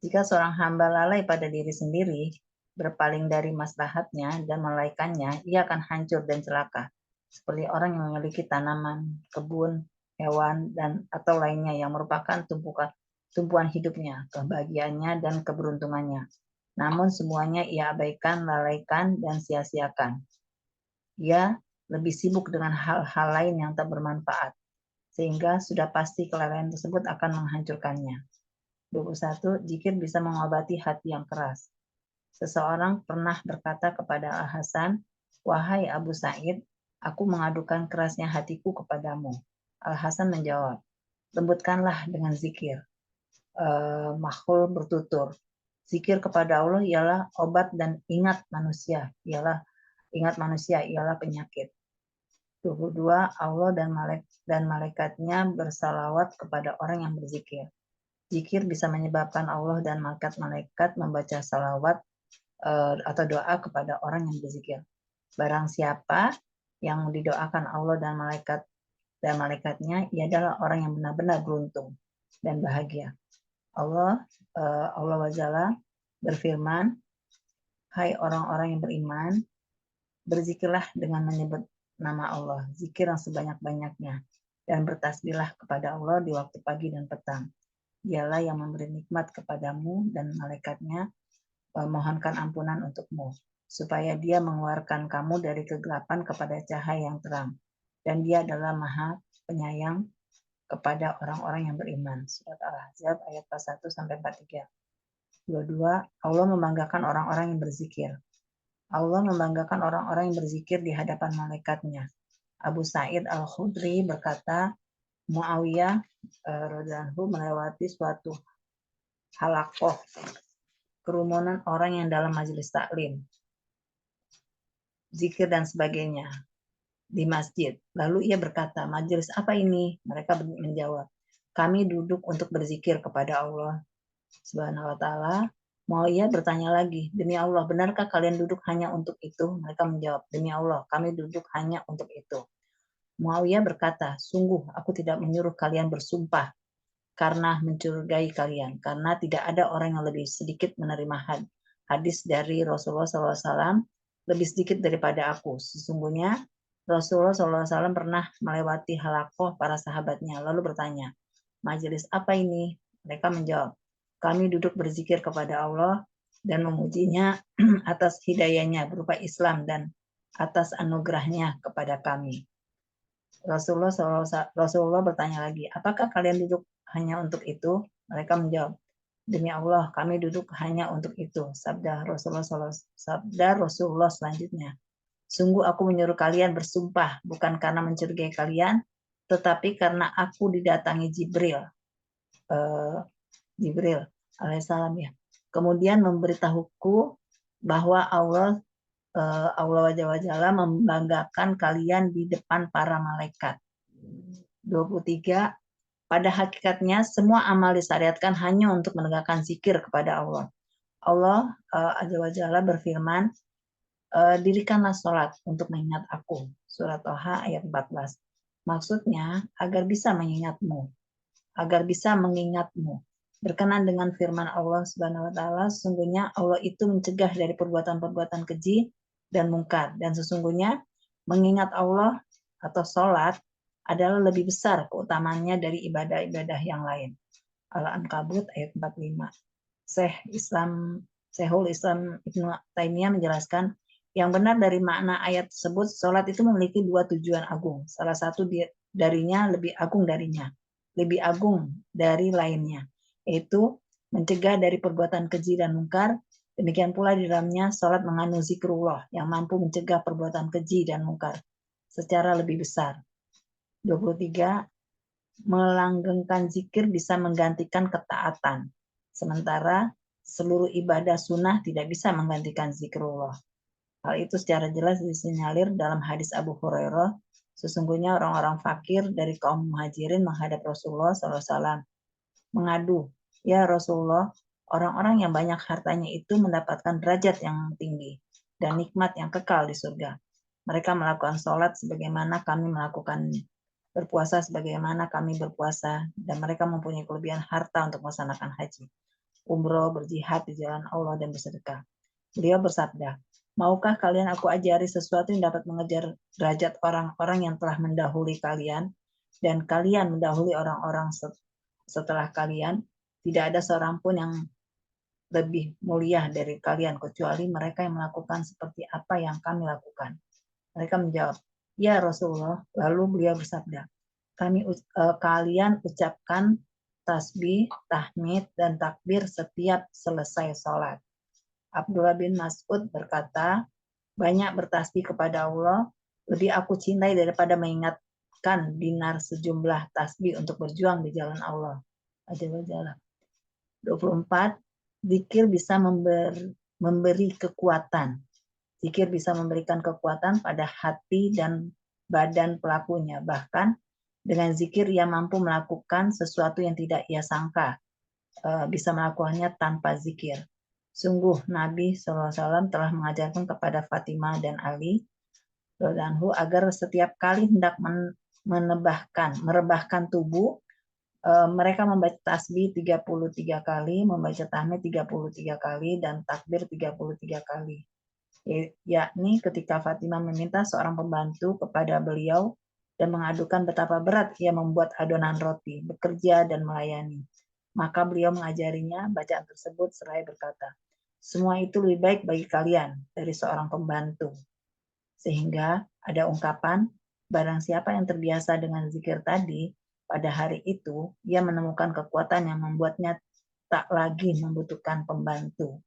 Jika seorang hamba lalai pada diri sendiri, berpaling dari maslahatnya dan melalaikannya, ia akan hancur dan celaka. Seperti orang yang memiliki tanaman, kebun, hewan, dan atau lainnya yang merupakan tumpuan hidupnya, kebahagiaannya, dan keberuntungannya. Namun semuanya ia abaikan, lalaikan, dan sia-siakan. Ia lebih sibuk dengan hal-hal lain yang tak bermanfaat, sehingga sudah pasti kelalaian tersebut akan menghancurkannya. 21. Zikir bisa mengobati hati yang keras. Seseorang pernah berkata kepada Al-Hasan, wahai Abu Sa'id, aku mengadukan kerasnya hatiku kepadamu. Al-Hasan menjawab, lembutkanlah dengan zikir. Makhlul bertutur, zikir kepada Allah ialah obat dan ingat manusia ialah penyakit. 22. Allah dan malaikatnya bersalawat kepada orang yang berzikir. Zikir bisa menyebabkan Allah dan malaikat membaca salawat atau doa kepada orang yang berzikir. Barang siapa yang didoakan Allah dan malaikatnya, ia adalah orang yang benar-benar beruntung dan bahagia. Allah Wajalla berfirman, hai orang-orang yang beriman, berzikirlah dengan menyebut nama Allah, zikir yang sebanyak-banyaknya, dan bertasbihlah kepada Allah di waktu pagi dan petang. Dialah yang memberi nikmat kepadamu dan malaikatnya mohonkan ampunan untukmu, supaya dia mengeluarkan kamu dari kegelapan kepada cahaya yang terang. Dan dia adalah Maha Penyayang kepada orang-orang yang beriman. Surat Al-Ahzab ayat 41-43. 22. Allah membanggakan orang-orang yang berzikir. Allah membanggakan orang-orang yang berzikir di hadapan malaikatnya. Abu Sa'id Al-Khudri berkata, Muawiyah radhiyallahu melewati suatu halakoh, kerumunan orang yang dalam majelis taklim, zikir dan sebagainya di masjid. Lalu ia berkata, majelis apa ini? Mereka menjawab, kami duduk untuk berzikir kepada Allah Subhanahu wa Ta'ala. Mau ia bertanya lagi, demi Allah, benarkah kalian duduk hanya untuk itu? Mereka menjawab, demi Allah, kami duduk hanya untuk itu. Muawiyah berkata, sungguh aku tidak menyuruh kalian bersumpah karena mencurigai kalian, karena tidak ada orang yang lebih sedikit menerima hadis dari Rasulullah SAW lebih sedikit daripada aku. Sesungguhnya Rasulullah SAW pernah melewati halakoh para sahabatnya, lalu bertanya, majelis apa ini? Mereka menjawab, kami duduk berzikir kepada Allah dan memujinya atas hidayahnya berupa Islam dan atas anugerahnya kepada kami. Rasulullah bertanya lagi, apakah kalian duduk hanya untuk itu? Mereka menjawab, demi Allah, kami duduk hanya untuk itu. Sabda Rasulullah selanjutnya, sungguh aku menyuruh kalian bersumpah, bukan karena mencurigai kalian, tetapi karena aku didatangi Jibril alaihissalam ya. Kemudian memberitahuku bahwa Allah Wajalla membanggakan kalian di depan para malaikat. 23. Pada hakikatnya semua amal disyariatkan hanya untuk menegakkan zikir kepada Allah. Allah Azza wa Jalla berfirman, dirikanlah sholat untuk mengingat aku. Surat Toha ayat 14. Maksudnya agar bisa mengingatmu. Berkenan dengan firman Allah Subhanahu wa Ta'ala, sesungguhnya Allah itu mencegah dari perbuatan-perbuatan keji dan mungkar, dan sesungguhnya mengingat Allah atau sholat adalah lebih besar keutamaannya dari ibadah-ibadah yang lain. Al-Ankabut ayat 45. Syekhul Islam Ibnu Taimiyah menjelaskan, yang benar dari makna ayat tersebut, sholat itu memiliki dua tujuan agung. Salah satu darinya lebih agung dari lainnya, yaitu mencegah dari perbuatan keji dan mungkar. Demikian pula di dalamnya sholat mengandung zikrullah yang mampu mencegah perbuatan keji dan mungkar secara lebih besar. 23. Melanggengkan zikir bisa menggantikan ketaatan, sementara seluruh ibadah sunnah tidak bisa menggantikan zikrullah. Hal itu secara jelas disinyalir dalam hadis Abu Hurairah, sesungguhnya orang-orang fakir dari kaum muhajirin menghadap Rasulullah SAW mengadu, ya Rasulullah, orang-orang yang banyak hartanya itu mendapatkan derajat yang tinggi dan nikmat yang kekal di surga. Mereka melakukan sholat sebagaimana kami melakukannya, berpuasa sebagaimana kami berpuasa, dan mereka mempunyai kelebihan harta untuk melaksanakan haji, umroh, berjihad di jalan Allah, dan bersedekah. Beliau bersabda, maukah kalian aku ajari sesuatu yang dapat mengejar derajat orang-orang yang telah mendahului kalian, dan kalian mendahului orang-orang setelah kalian? Tidak ada seorang pun yang lebih mulia dari kalian, kecuali mereka yang melakukan seperti apa yang kami lakukan. Mereka menjawab, ya Rasulullah. Lalu beliau bersabda, kalian ucapkan tasbih, tahmid, dan takbir setiap selesai sholat. Abdullah bin Mas'ud berkata, banyak bertasbih kepada Allah lebih aku cintai daripada mengingatkan dinar sejumlah tasbih untuk berjuang di jalan Allah. 24. Zikir bisa memberi kekuatan. Zikir bisa memberikan kekuatan pada hati dan badan pelakunya. Bahkan dengan zikir ia mampu melakukan sesuatu yang tidak ia sangka bisa melakukannya tanpa zikir. Sungguh Nabi SAW telah mengajarkan kepada Fatimah dan Ali radhiyallahu agar setiap kali hendak merebahkan tubuh, mereka membaca tasbih 33 kali, membaca tahmid 33 kali, dan takbir 33 kali. Yakni ketika Fatimah meminta seorang pembantu kepada beliau dan mengadukan betapa berat ia membuat adonan roti, bekerja dan melayani. Maka beliau mengajarinya bacaan tersebut seraya berkata, semua itu lebih baik bagi kalian dari seorang pembantu. Sehingga ada ungkapan, barang siapa yang terbiasa dengan zikir tadi, pada hari itu ia menemukan kekuatan yang membuatnya tak lagi membutuhkan pembantu.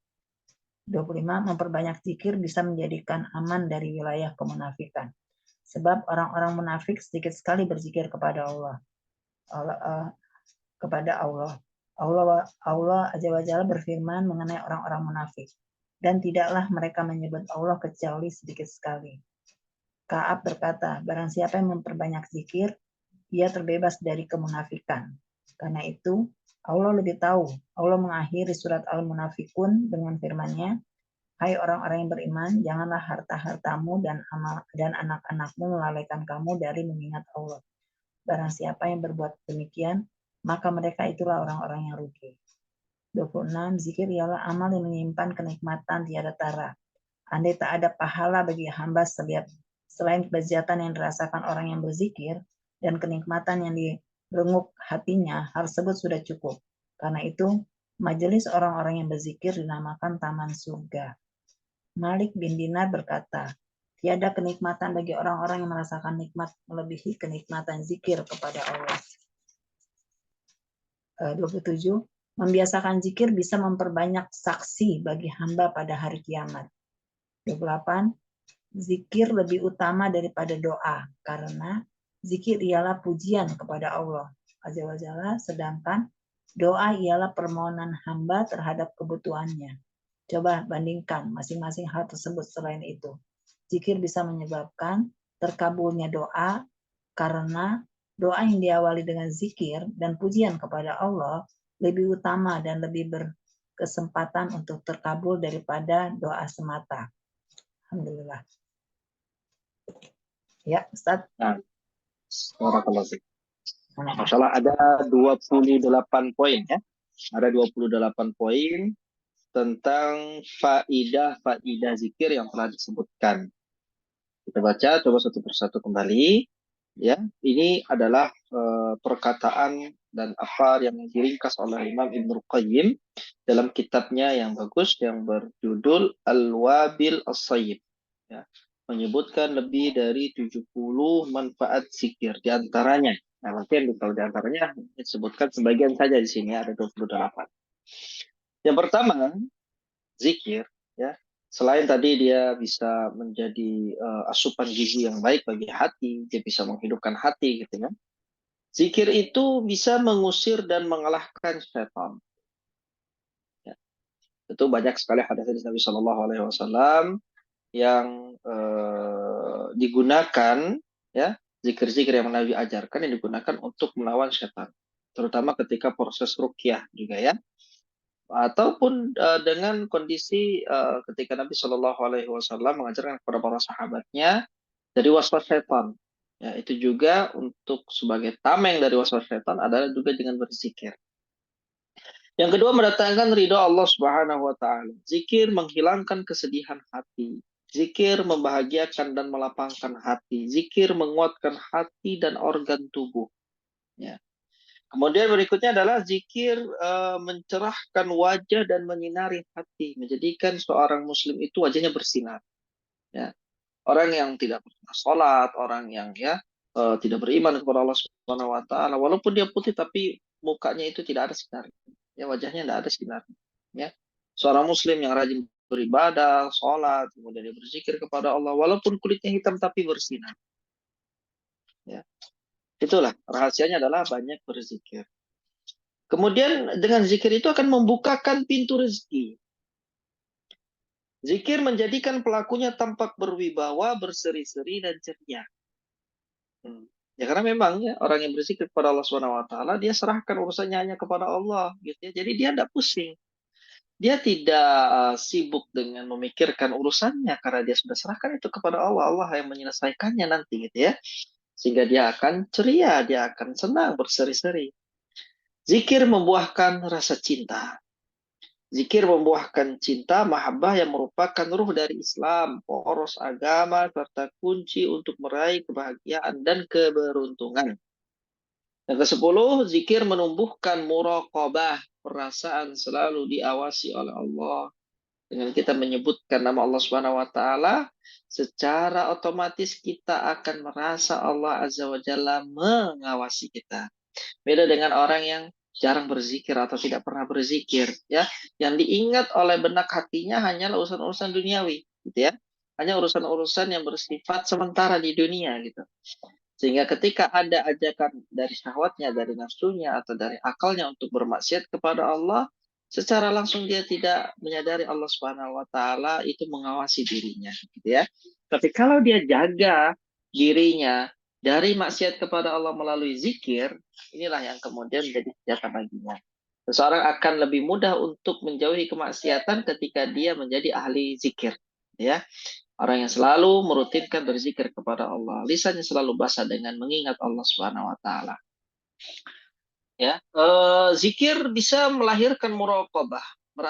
25. Memperbanyak zikir bisa menjadikan aman dari wilayah kemunafikan. Sebab orang-orang munafik sedikit sekali berzikir kepada Allah. kepada Allah. Allah Azza wa Jalla berfirman mengenai orang-orang munafik. Dan tidaklah mereka menyebut Allah kecuali sedikit sekali. Ka'ab berkata, barang siapa yang memperbanyak zikir, ia terbebas dari kemunafikan. Karena itu, Allah lebih tahu. Allah mengakhiri surat Al-Munafikun dengan firman-Nya, hai orang-orang yang beriman, janganlah harta-hartamu dan anak-anakmu melalaikan kamu dari mengingat Allah. Barang siapa yang berbuat demikian, maka mereka itulah orang-orang yang rugi. 26. Zikir ialah amal yang menyimpan kenikmatan tiada tara. Andai tak ada pahala bagi hamba selain kelezatan yang dirasakan orang yang berzikir dan kenikmatan yang direnguk hatinya, hal tersebut sudah cukup. Karena itu, majelis orang-orang yang berzikir dinamakan taman surga. Malik bin Dinar berkata, tiada kenikmatan bagi orang-orang yang merasakan nikmat melebihi kenikmatan zikir kepada Allah. 27. Membiasakan zikir bisa memperbanyak saksi bagi hamba pada hari kiamat. 28. Zikir lebih utama daripada doa, karena zikir ialah pujian kepada Allah Azza wa Jalla, sedangkan doa ialah permohonan hamba terhadap kebutuhannya. Coba bandingkan masing-masing hal tersebut selain itu. Zikir bisa menyebabkan terkabulnya doa, karena doa yang diawali dengan zikir dan pujian kepada Allah lebih utama dan lebih berkesempatan untuk terkabul daripada doa semata. Alhamdulillah. Ya, Ustaz. Nah, barakallahu fiik. Masalah ada 28 poin ya. Ada 28 poin tentang faidah zikir yang telah disebutkan. Kita baca coba satu persatu kembali. Ya, ini adalah perkataan dan apa yang diringkas oleh Imam Ibnu Qayyim dalam kitabnya yang bagus yang berjudul Al-Wabil As-Sayyib. Ya, menyebutkan lebih dari 70 manfaat zikir di antaranya. Nah, mungkin kalau di antaranya disebutkan sebagian saja di sini ada 28. Yang pertama, zikir ya. Selain tadi dia bisa menjadi asupan gizi yang baik bagi hati, dia bisa menghidupkan hati gitu ya. Zikir itu bisa mengusir dan mengalahkan syaitan. Ya. Itu banyak sekali hadis Nabi Shallallahu Alaihi Wasallam yang digunakan ya, zikir-zikir yang Nabi ajarkan yang digunakan untuk melawan syaitan, terutama ketika proses ruqyah juga ya. Ataupun dengan kondisi ketika Nabi Shallallahu Alaihi Wasallam mengajarkan kepada para sahabatnya dari waswas syaitan. Ya, itu juga untuk sebagai tameng dari waswas syaitan adalah juga dengan berzikir. Yang kedua, mendatangkan ridho Allah Subhanahu Wa Taala. Zikir menghilangkan kesedihan hati. Zikir membahagiakan dan melapangkan hati. Zikir menguatkan hati dan organ tubuh. Ya. Kemudian berikutnya adalah zikir mencerahkan wajah dan menyinari hati, menjadikan seorang muslim itu wajahnya bersinar. Ya. Orang yang tidak pernah sholat, orang yang ya tidak beriman kepada Allah Subhanahu Wa Taala, walaupun dia putih tapi mukanya itu tidak ada sinar, ya wajahnya tidak ada sinar. Ya. Seorang muslim yang rajin beribadah, sholat, kemudian dia berzikir kepada Allah, walaupun kulitnya hitam tapi bersinar. Ya. Itulah rahasianya adalah banyak berzikir. Kemudian dengan zikir itu akan membukakan pintu rezeki. Zikir menjadikan pelakunya tampak berwibawa, berseri-seri dan ceria. Ya karena memang ya orang yang berzikir kepada Allah SWT, dia serahkan urusannya hanya kepada Allah, gitu ya. Jadi dia tidak pusing. Dia tidak sibuk dengan memikirkan urusannya karena dia sudah serahkan itu kepada Allah. Allah yang menyelesaikannya nanti, gitu ya. Sehingga dia akan ceria, dia akan senang, berseri-seri. Zikir membuahkan rasa cinta. Zikir membuahkan cinta, mahabbah yang merupakan ruh dari Islam, poros agama, serta kunci untuk meraih kebahagiaan dan keberuntungan. Yang ke-10, zikir menumbuhkan muraqabah, perasaan selalu diawasi oleh Allah. Dengan kita menyebutkan nama Allah Subhanahu wa taala, secara otomatis kita akan merasa Allah Azza wa Jalla mengawasi kita. Beda dengan orang yang jarang berzikir atau tidak pernah berzikir, ya. Yang diingat oleh benak hatinya hanyalah urusan-urusan duniawi, gitu ya. Hanya urusan-urusan yang bersifat sementara di dunia, gitu. Sehingga ketika ada ajakan dari syahwatnya, dari nafsunya, atau dari akalnya untuk bermaksiat kepada Allah, secara langsung dia tidak menyadari Allah Subhanahu wa taala itu mengawasi dirinya, gitu ya. Tapi kalau dia jaga dirinya dari maksiat kepada Allah melalui zikir, inilah yang kemudian menjadi senjata baginya. Seseorang akan lebih mudah untuk menjauhi kemaksiatan ketika dia menjadi ahli zikir, ya. Orang yang selalu merutinkan berzikir kepada Allah, lisannya selalu basah dengan mengingat Allah Subhanahu wa taala. Ya, zikir bisa melahirkan muraqabah,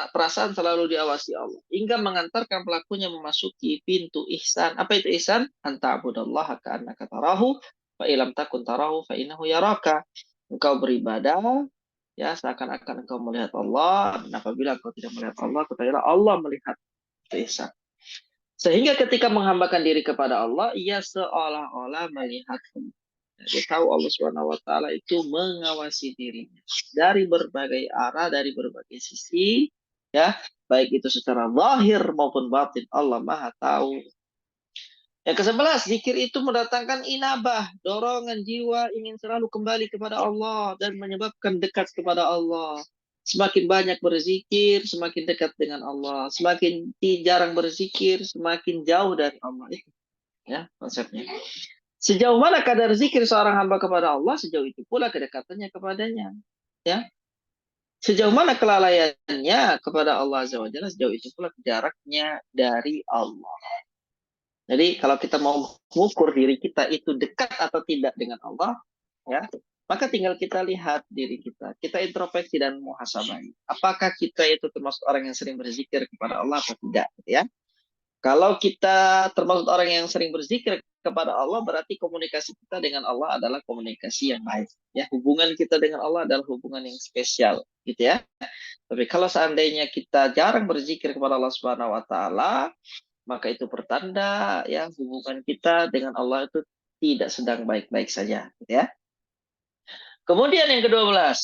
perasaan selalu diawasi Allah, hingga mengantarkan pelakunya memasuki pintu ihsan. Apa itu ihsan? Anta'budallaha ka'annaka tarahu, fa illam takun tarahu fa innahu yaraka. Engkau beribadah, ya, seakan-akan engkau melihat Allah, dan apabila engkau tidak melihat Allah, ketahuilah Allah melihat. Itu ihsan. Sehingga ketika menghambakan diri kepada Allah, ia seolah-olah melihat. Dia tahu Allah Subhanahu wa taala itu mengawasi dirinya dari berbagai arah, dari berbagai sisi, ya, baik itu secara zahir maupun batin. Allah Maha tahu. Yang ke-11, zikir itu mendatangkan inabah, dorongan jiwa ingin selalu kembali kepada Allah dan menyebabkan dekat kepada Allah. Semakin banyak berzikir, semakin dekat dengan Allah. Semakin jarang berzikir, semakin jauh dari Allah. Itu, ya, konsepnya. Sejauh mana kadar zikir seorang hamba kepada Allah, sejauh itu pula kedekatannya kepadanya. Ya. Sejauh mana kelalaiannya kepada Allah Azza wa Jalla, sejauh itu pula jaraknya dari Allah. Jadi kalau kita mau mengukur diri kita itu dekat atau tidak dengan Allah, ya, maka tinggal kita lihat diri kita. Kita introspeksi dan muhasabah. Apakah kita itu termasuk orang yang sering berzikir kepada Allah atau tidak, ya? Kalau kita termasuk orang yang sering berzikir kepada Allah, berarti komunikasi kita dengan Allah adalah komunikasi yang baik. Ya, hubungan kita dengan Allah adalah hubungan yang spesial, gitu ya. Tapi kalau seandainya kita jarang berzikir kepada Allah Subhanahu wa taala, maka itu pertanda ya hubungan kita dengan Allah itu tidak sedang baik-baik saja, gitu ya. Kemudian yang ke-12,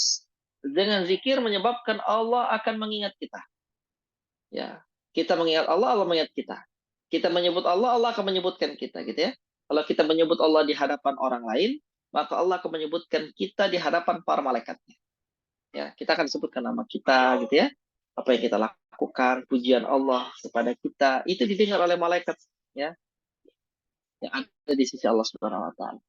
dengan zikir menyebabkan Allah akan mengingat kita. Ya, kita mengingat Allah, Allah mengingat kita. Kita menyebut Allah, Allah akan menyebutkan kita, gitu ya. Kalau kita menyebut Allah di hadapan orang lain, maka Allah akan menyebutkan kita di hadapan para malaikatnya. Ya, kita akan sebutkan nama kita, gitu ya. Apa yang kita lakukan, pujian Allah kepada kita, itu didengar oleh malaikat, ya, yang ada di sisi Allah Subhanahu wa taala.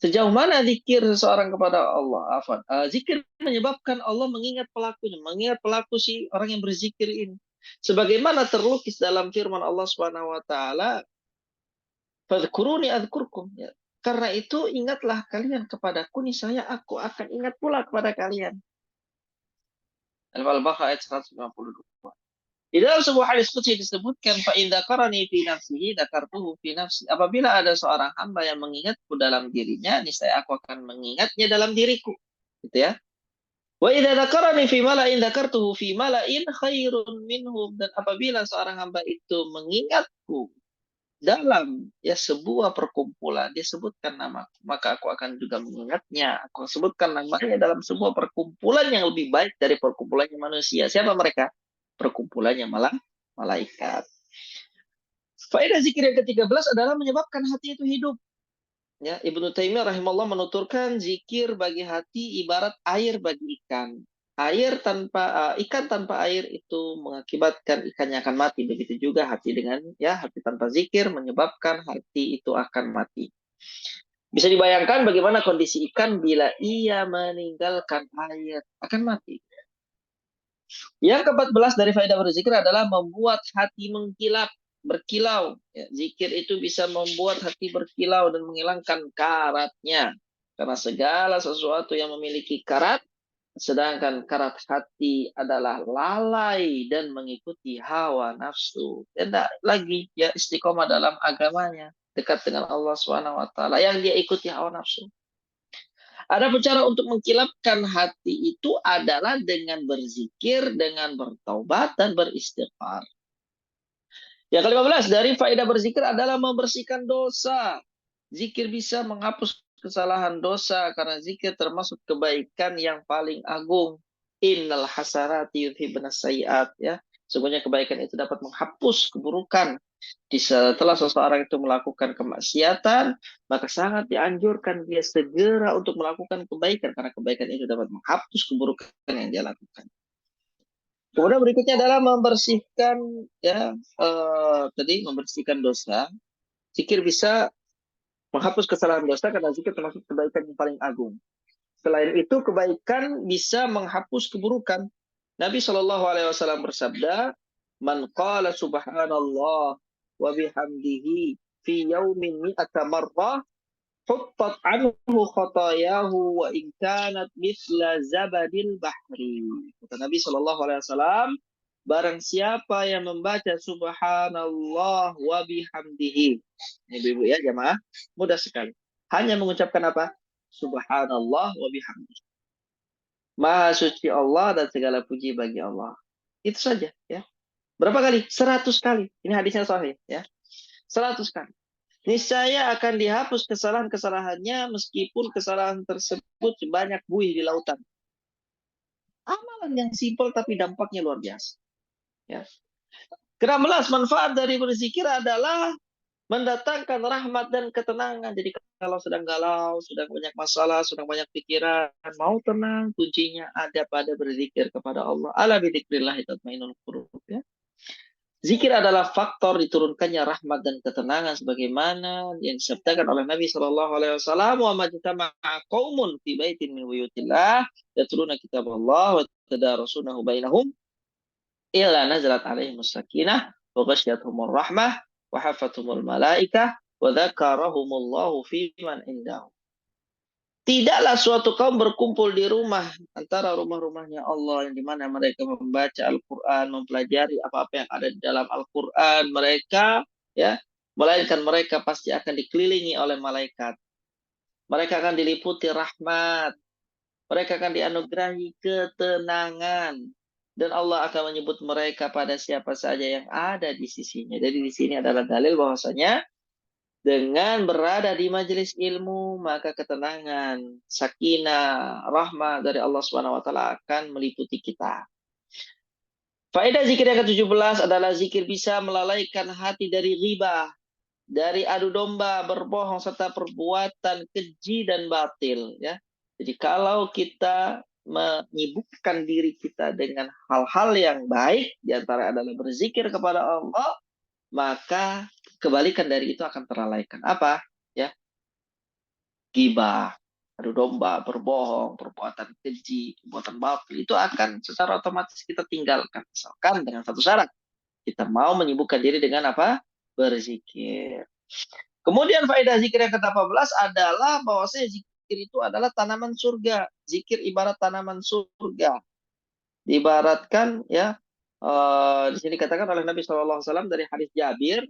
Sejauh mana zikir seseorang kepada Allah? Zikir menyebabkan Allah mengingat pelakunya, mengingat pelaku si orang yang berzikir ini. Sebagaimana terlukis dalam firman Allah Subhanahu wa taala, "Fadhkuruni adzkurkum." Ya. Karena itu ingatlah kalian kepadaku, niscaya aku akan ingat pula kepada kalian. Al-Baqarah ayat 152. Di dalam sebuah hadis qudsi disebutkan, fa in dzakarani fi nafsihi dzakartuhu fi nafsi. Apabila ada seorang hamba yang mengingatku dalam dirinya, niscaya aku akan mengingatnya dalam diriku. Gitu ya. Wa idza dzakarani fi mala'in dzakartuhu fi mala'in khairun minhum. Dan apabila seorang hamba itu mengingatku dalam ya sebuah perkumpulan, dia sebutkan namaku, maka aku akan juga mengingatnya. Aku sebutkan namanya dalam sebuah perkumpulan yang lebih baik dari perkumpulannya manusia. Siapa mereka? Perkumpulannya malaikat. Faedah zikir yang ke-13 adalah menyebabkan hati itu hidup. Ya, Ibnu Taimiyah rahimahullah menuturkan zikir bagi hati ibarat air bagi ikan. Ikan tanpa air itu mengakibatkan ikannya akan mati. Begitu juga hati dengan hati tanpa zikir menyebabkan hati itu akan mati. Bisa dibayangkan bagaimana kondisi ikan bila ia meninggalkan air, akan mati. Yang ke-14 dari faedah berzikir adalah membuat hati berkilau. Ya, zikir itu bisa membuat hati berkilau dan menghilangkan karatnya. Karena segala sesuatu yang memiliki karat, sedangkan karat hati adalah lalai dan mengikuti hawa nafsu. Tidak lagi ya istiqomah dalam agamanya, dekat dengan Allah SWT, yang dia ikuti hawa nafsu. Ada cara untuk mengkilapkan hati itu adalah dengan berzikir, dengan bertaubat dan beristighfar. Yang ke-15 dari faedah berzikir adalah membersihkan dosa. Zikir bisa menghapus kesalahan dosa karena zikir termasuk kebaikan yang paling agung. Innal hasanati yudhibnas sayyi'at, ya. Sesungguhnya kebaikan itu dapat menghapus keburukan. Setelah seseorang itu melakukan kemaksiatan, maka sangat dianjurkan dia segera untuk melakukan kebaikan, karena kebaikan itu dapat menghapus keburukan yang dia lakukan. Kemudian berikutnya adalah membersihkan, ya, tadi membersihkan dosa. Zikir bisa menghapus kesalahan dosa karena zikir termasuk kebaikan yang paling agung. Selain itu, kebaikan bisa menghapus keburukan. Nabi Shallallahu Alaihi Wasallam bersabda, "Man qala subhanallah wa bihamdihi fi yaumin mi'ata marrah, huttat anhu khotayahu wa in kanat mithla zabadil bahri." Kata Nabi Shallallahu Alaihi Wasallam, barang siapa yang membaca subhanallah wa bihamdihi. Ini ibu-ibu ya, jamaah, mudah sekali. Hanya mengucapkan apa? Subhanallah wa bihamdihi. Maha suci Allah dan segala puji bagi Allah. Itu saja, ya. Berapa kali? 100 kali. Ini hadisnya sahih, ya. 100 kali. Niscaya akan dihapus kesalahan-kesalahannya meskipun kesalahan tersebut sebanyak buih di lautan. Amalan yang simpel tapi dampaknya luar biasa. Ya. Ke-16 manfaat dari berzikir adalah mendatangkan rahmat dan ketenangan. Jadi kalau sedang galau, sedang banyak masalah, sedang banyak pikiran, mau tenang, kuncinya ada pada berzikir kepada Allah. Ala bidzikrillah tatmainnul qulub, ya. Zikir adalah faktor diturunkannya rahmat dan ketenangan sebagaimana yang disabdakan oleh Nabi Shallallahu Alaihi Wasallam, "Wa majtama'a qaumun fi baitin min buyutillah yatluna kitaballah wa tadarasunahu bainahum illa nazalat alaihimus sakinah wa ghasyiyatuhumur rahmah wa hafathumul malaikah wa dzakarahumullahu fi man indahu." Tidaklah suatu kaum berkumpul di rumah antara rumah-rumahnya Allah yang dimana mereka membaca Al-Quran, mempelajari apa-apa yang ada di dalam Al-Quran mereka, ya, melainkan mereka pasti akan dikelilingi oleh malaikat. Mereka akan diliputi rahmat, mereka akan dianugerahi ketenangan, dan Allah akan menyebut mereka pada siapa saja yang ada di sisinya. Jadi di sini adalah dalil bahwasanya dengan berada di majelis ilmu, maka ketenangan, sakinah, rahmat dari Allah Subhanahu wa taala akan meliputi kita. Faedah zikir yang ke-17 adalah zikir bisa melalaikan hati dari ghibah, dari adu domba, berbohong serta perbuatan keji dan batil, ya. Jadi kalau kita menyibukkan diri kita dengan hal-hal yang baik, diantara adalah berzikir kepada Allah, maka kebalikan dari itu akan terlalaikan. Apa? Ya, ghibah, adu domba, berbohong, perbuatan keji, perbuatan batil, itu akan secara otomatis kita tinggalkan. Misalkan dengan satu syarat, kita mau menyibukkan diri dengan apa? Berzikir. Kemudian faedah zikir yang ke-18 adalah bahwasanya zikir itu adalah tanaman surga. Zikir ibarat tanaman surga. Diibaratkan, ya, di sini dikatakan oleh Nabi SAW dari hadis Jabir,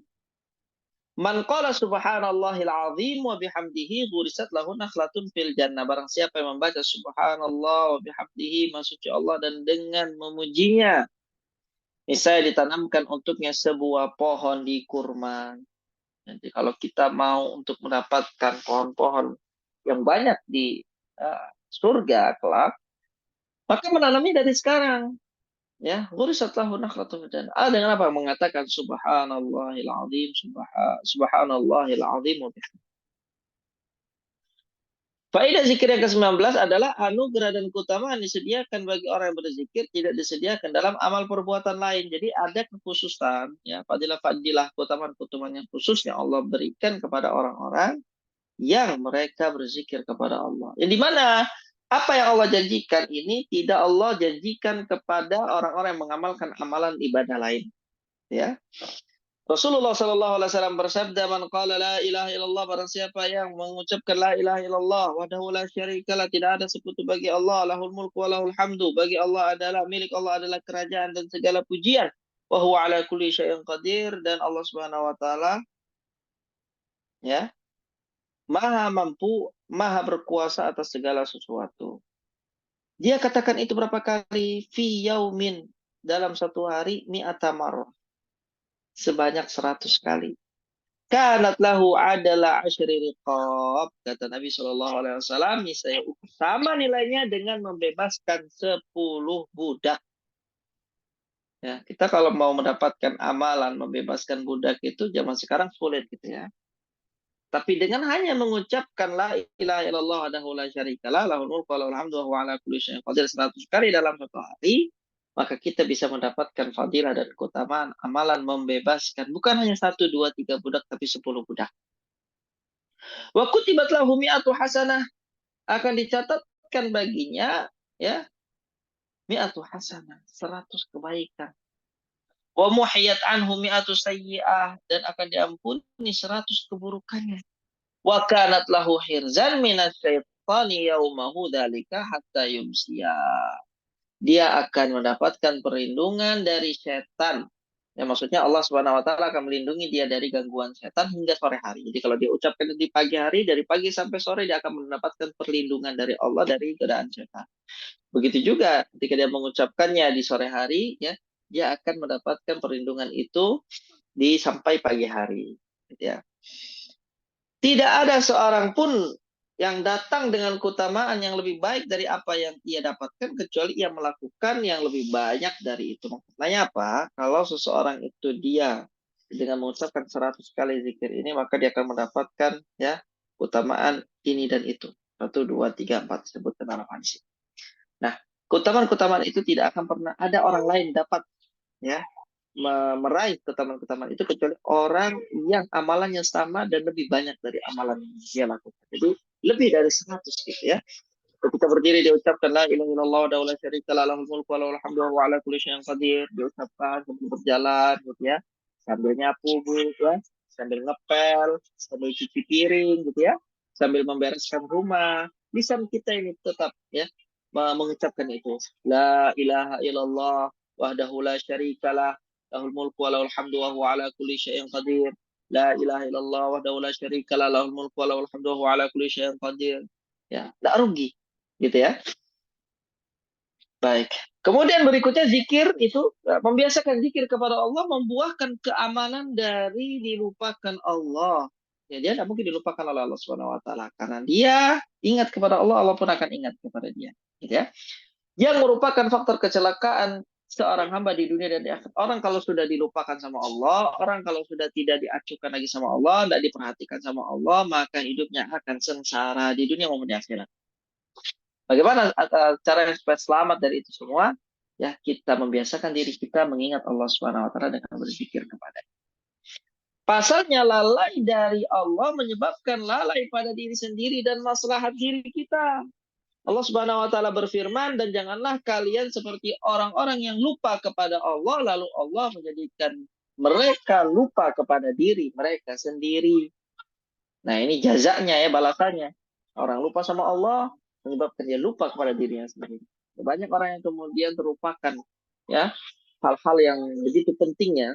"Man qala subhanallahil azim wa bihamdihi ghurisat lahu nakhlatun fil jannah." Barang siapa yang membaca subhanallah wa bihamdihi, maha suci Allah dan dengan memujinya, niscaya ditanamkan untuknya sebuah pohon di kurma. Jadi kalau kita mau untuk mendapatkan pohon-pohon yang banyak di surga kelak, maka menanamnya dari sekarang. Ya, ghurisat lahu nakhlatun fil jannah. Dengan apa? Mengatakan subhanallahil azim, subhanallahil azim wa bihamdihi. Faedah zikir yang ke-19 adalah anugerah dan keutamaan disediakan bagi orang yang berzikir tidak disediakan dalam amal perbuatan lain. Jadi ada kekhususan, ya, fadilah-fadilah, keutamaan-keutamaan yang khusus yang Allah berikan kepada orang-orang yang mereka berzikir kepada Allah. Yang dimana apa yang Allah janjikan ini tidak Allah janjikan kepada orang-orang yang mengamalkan amalan ibadah lain. Ya. Rasulullah Shallallahu Alaihi Wasallam bersabda, "Man qala la ilaha illallah," barang siapa yang mengucapkan la ilaha illallah, wahdahu la syarikalah, tidak ada sekutu bagi Allah, lahul mulku wa lahul hamdu, bagi Allah adalah, milik Allah adalah kerajaan dan segala pujian, wa huwa ala kulli syai'in qadir, dan Allah Subhanahu wa taala, ya, maha mampu, maha berkuasa atas segala sesuatu. Dia katakan itu berapa kali? Fi yaumin, dalam satu hari, mi'ata marrah, sebanyak 100 kali. Kanat lahu adala asyri riqab, kata Nabi SAW, misalnya sama nilainya dengan membebaskan 10 budak. Ya, kita kalau mau mendapatkan amalan membebaskan budak itu zaman sekarang sulit gitu ya. Tapi dengan hanya mengucapkan la ilaha illallah wahdahu la syarikalah lahul mulku wa lahul hamdu wa huwa ala kulli syai'in qadir 100 kali dalam satu hari, maka kita bisa mendapatkan fadilah dan keutamaan amalan membebaskan bukan hanya 1, 2, 3 budak tapi 10 budak. Wa kutibat lahu mi'atu hasanah, akan dicatatkan baginya ya mi'atu hasanah, 100 kebaikan. Wa muhiyat anhu mi'atu sayyi'ah, dan akan diampuni 100 keburukannya. Wa kanat lahu hirzan minasyaitani yaumahu dzalika hatta yumsiya. Dia akan mendapatkan perlindungan dari setan. Ya, maksudnya Allah Subhanahu wa taala akan melindungi dia dari gangguan setan hingga sore hari. Jadi kalau dia ucapkan di pagi hari, dari pagi sampai sore dia akan mendapatkan perlindungan dari Allah dari godaan setan. Begitu juga ketika dia mengucapkannya di sore hari, ya, dia akan mendapatkan perlindungan itu di sampai pagi hari. Ya. Tidak ada seorang pun yang datang dengan keutamaan yang lebih baik dari apa yang ia dapatkan kecuali ia melakukan yang lebih banyak dari itu. Maksudnya apa? Kalau seseorang itu dia dengan mengucapkan 100 kali zikir ini, maka dia akan mendapatkan ya keutamaan ini dan itu. 1, 2, 3, 4 disebutkan dalam hadis. Nah, keutamaan-keutamaan itu tidak akan pernah ada orang lain dapat ya meraih keutamaan-keutamaan itu kecuali orang yang amalannya sama dan lebih banyak dari amalan yang dia lakukan. Jadi lebih dari 100 gitu ya. Ketika berdiri diucapkan la ilaha illallah wa la syarika lah lahul mulku wa lahul hamdu wa huwa ala kulli syai'in qadir, diucapkan sambil berjalan gitu ya. Sambil nyapu ya, sambil ngepel, sambil cuci piring gitu ya, sambil membereskan rumah. Lisan kita ini tetap ya mengucapkan itu. La ilaha illallah wahdahu la syarikalah lahul mulku wa lahul hamdu wa huwa ala kulli syai'in qadir. La ilaha illallah wahdahu la syarikalah lahul mulku wa lahul hamdu wa huwa ala kulli syai'in qadir. Ya, enggak rugi. Gitu ya. Baik. Kemudian berikutnya zikir itu membiasakan zikir kepada Allah membuahkan keamanan dari dilupakan Allah. Ya, dia tidak mungkin dilupakan oleh Allah Subhanahu wa taala karena dia ingat kepada Allah, Allah pun akan ingat kepada dia. Gitu ya. Yang merupakan faktor kecelakaan seorang hamba di dunia dan di akhirat. Orang kalau sudah dilupakan sama Allah, orang kalau sudah tidak diacuhkan lagi sama Allah, tidak diperhatikan sama Allah, maka hidupnya akan sengsara di dunia maupun di akhirat. Bagaimana cara supaya selamat dari itu semua? Ya, kita membiasakan diri kita mengingat Allah Subhanahu wa taala dengan berzikir kepada. Pasalnya lalai dari Allah menyebabkan lalai pada diri sendiri dan maslahat diri kita. Allah Subhanahu wa taala berfirman, dan janganlah kalian seperti orang-orang yang lupa kepada Allah lalu Allah menjadikan mereka lupa kepada diri mereka sendiri. Nah, ini jazanya ya, balasannya. Orang lupa sama Allah menyebabkan dia lupa kepada dirinya sendiri. Banyak orang yang kemudian terlupakan ya hal-hal yang begitu pentingnya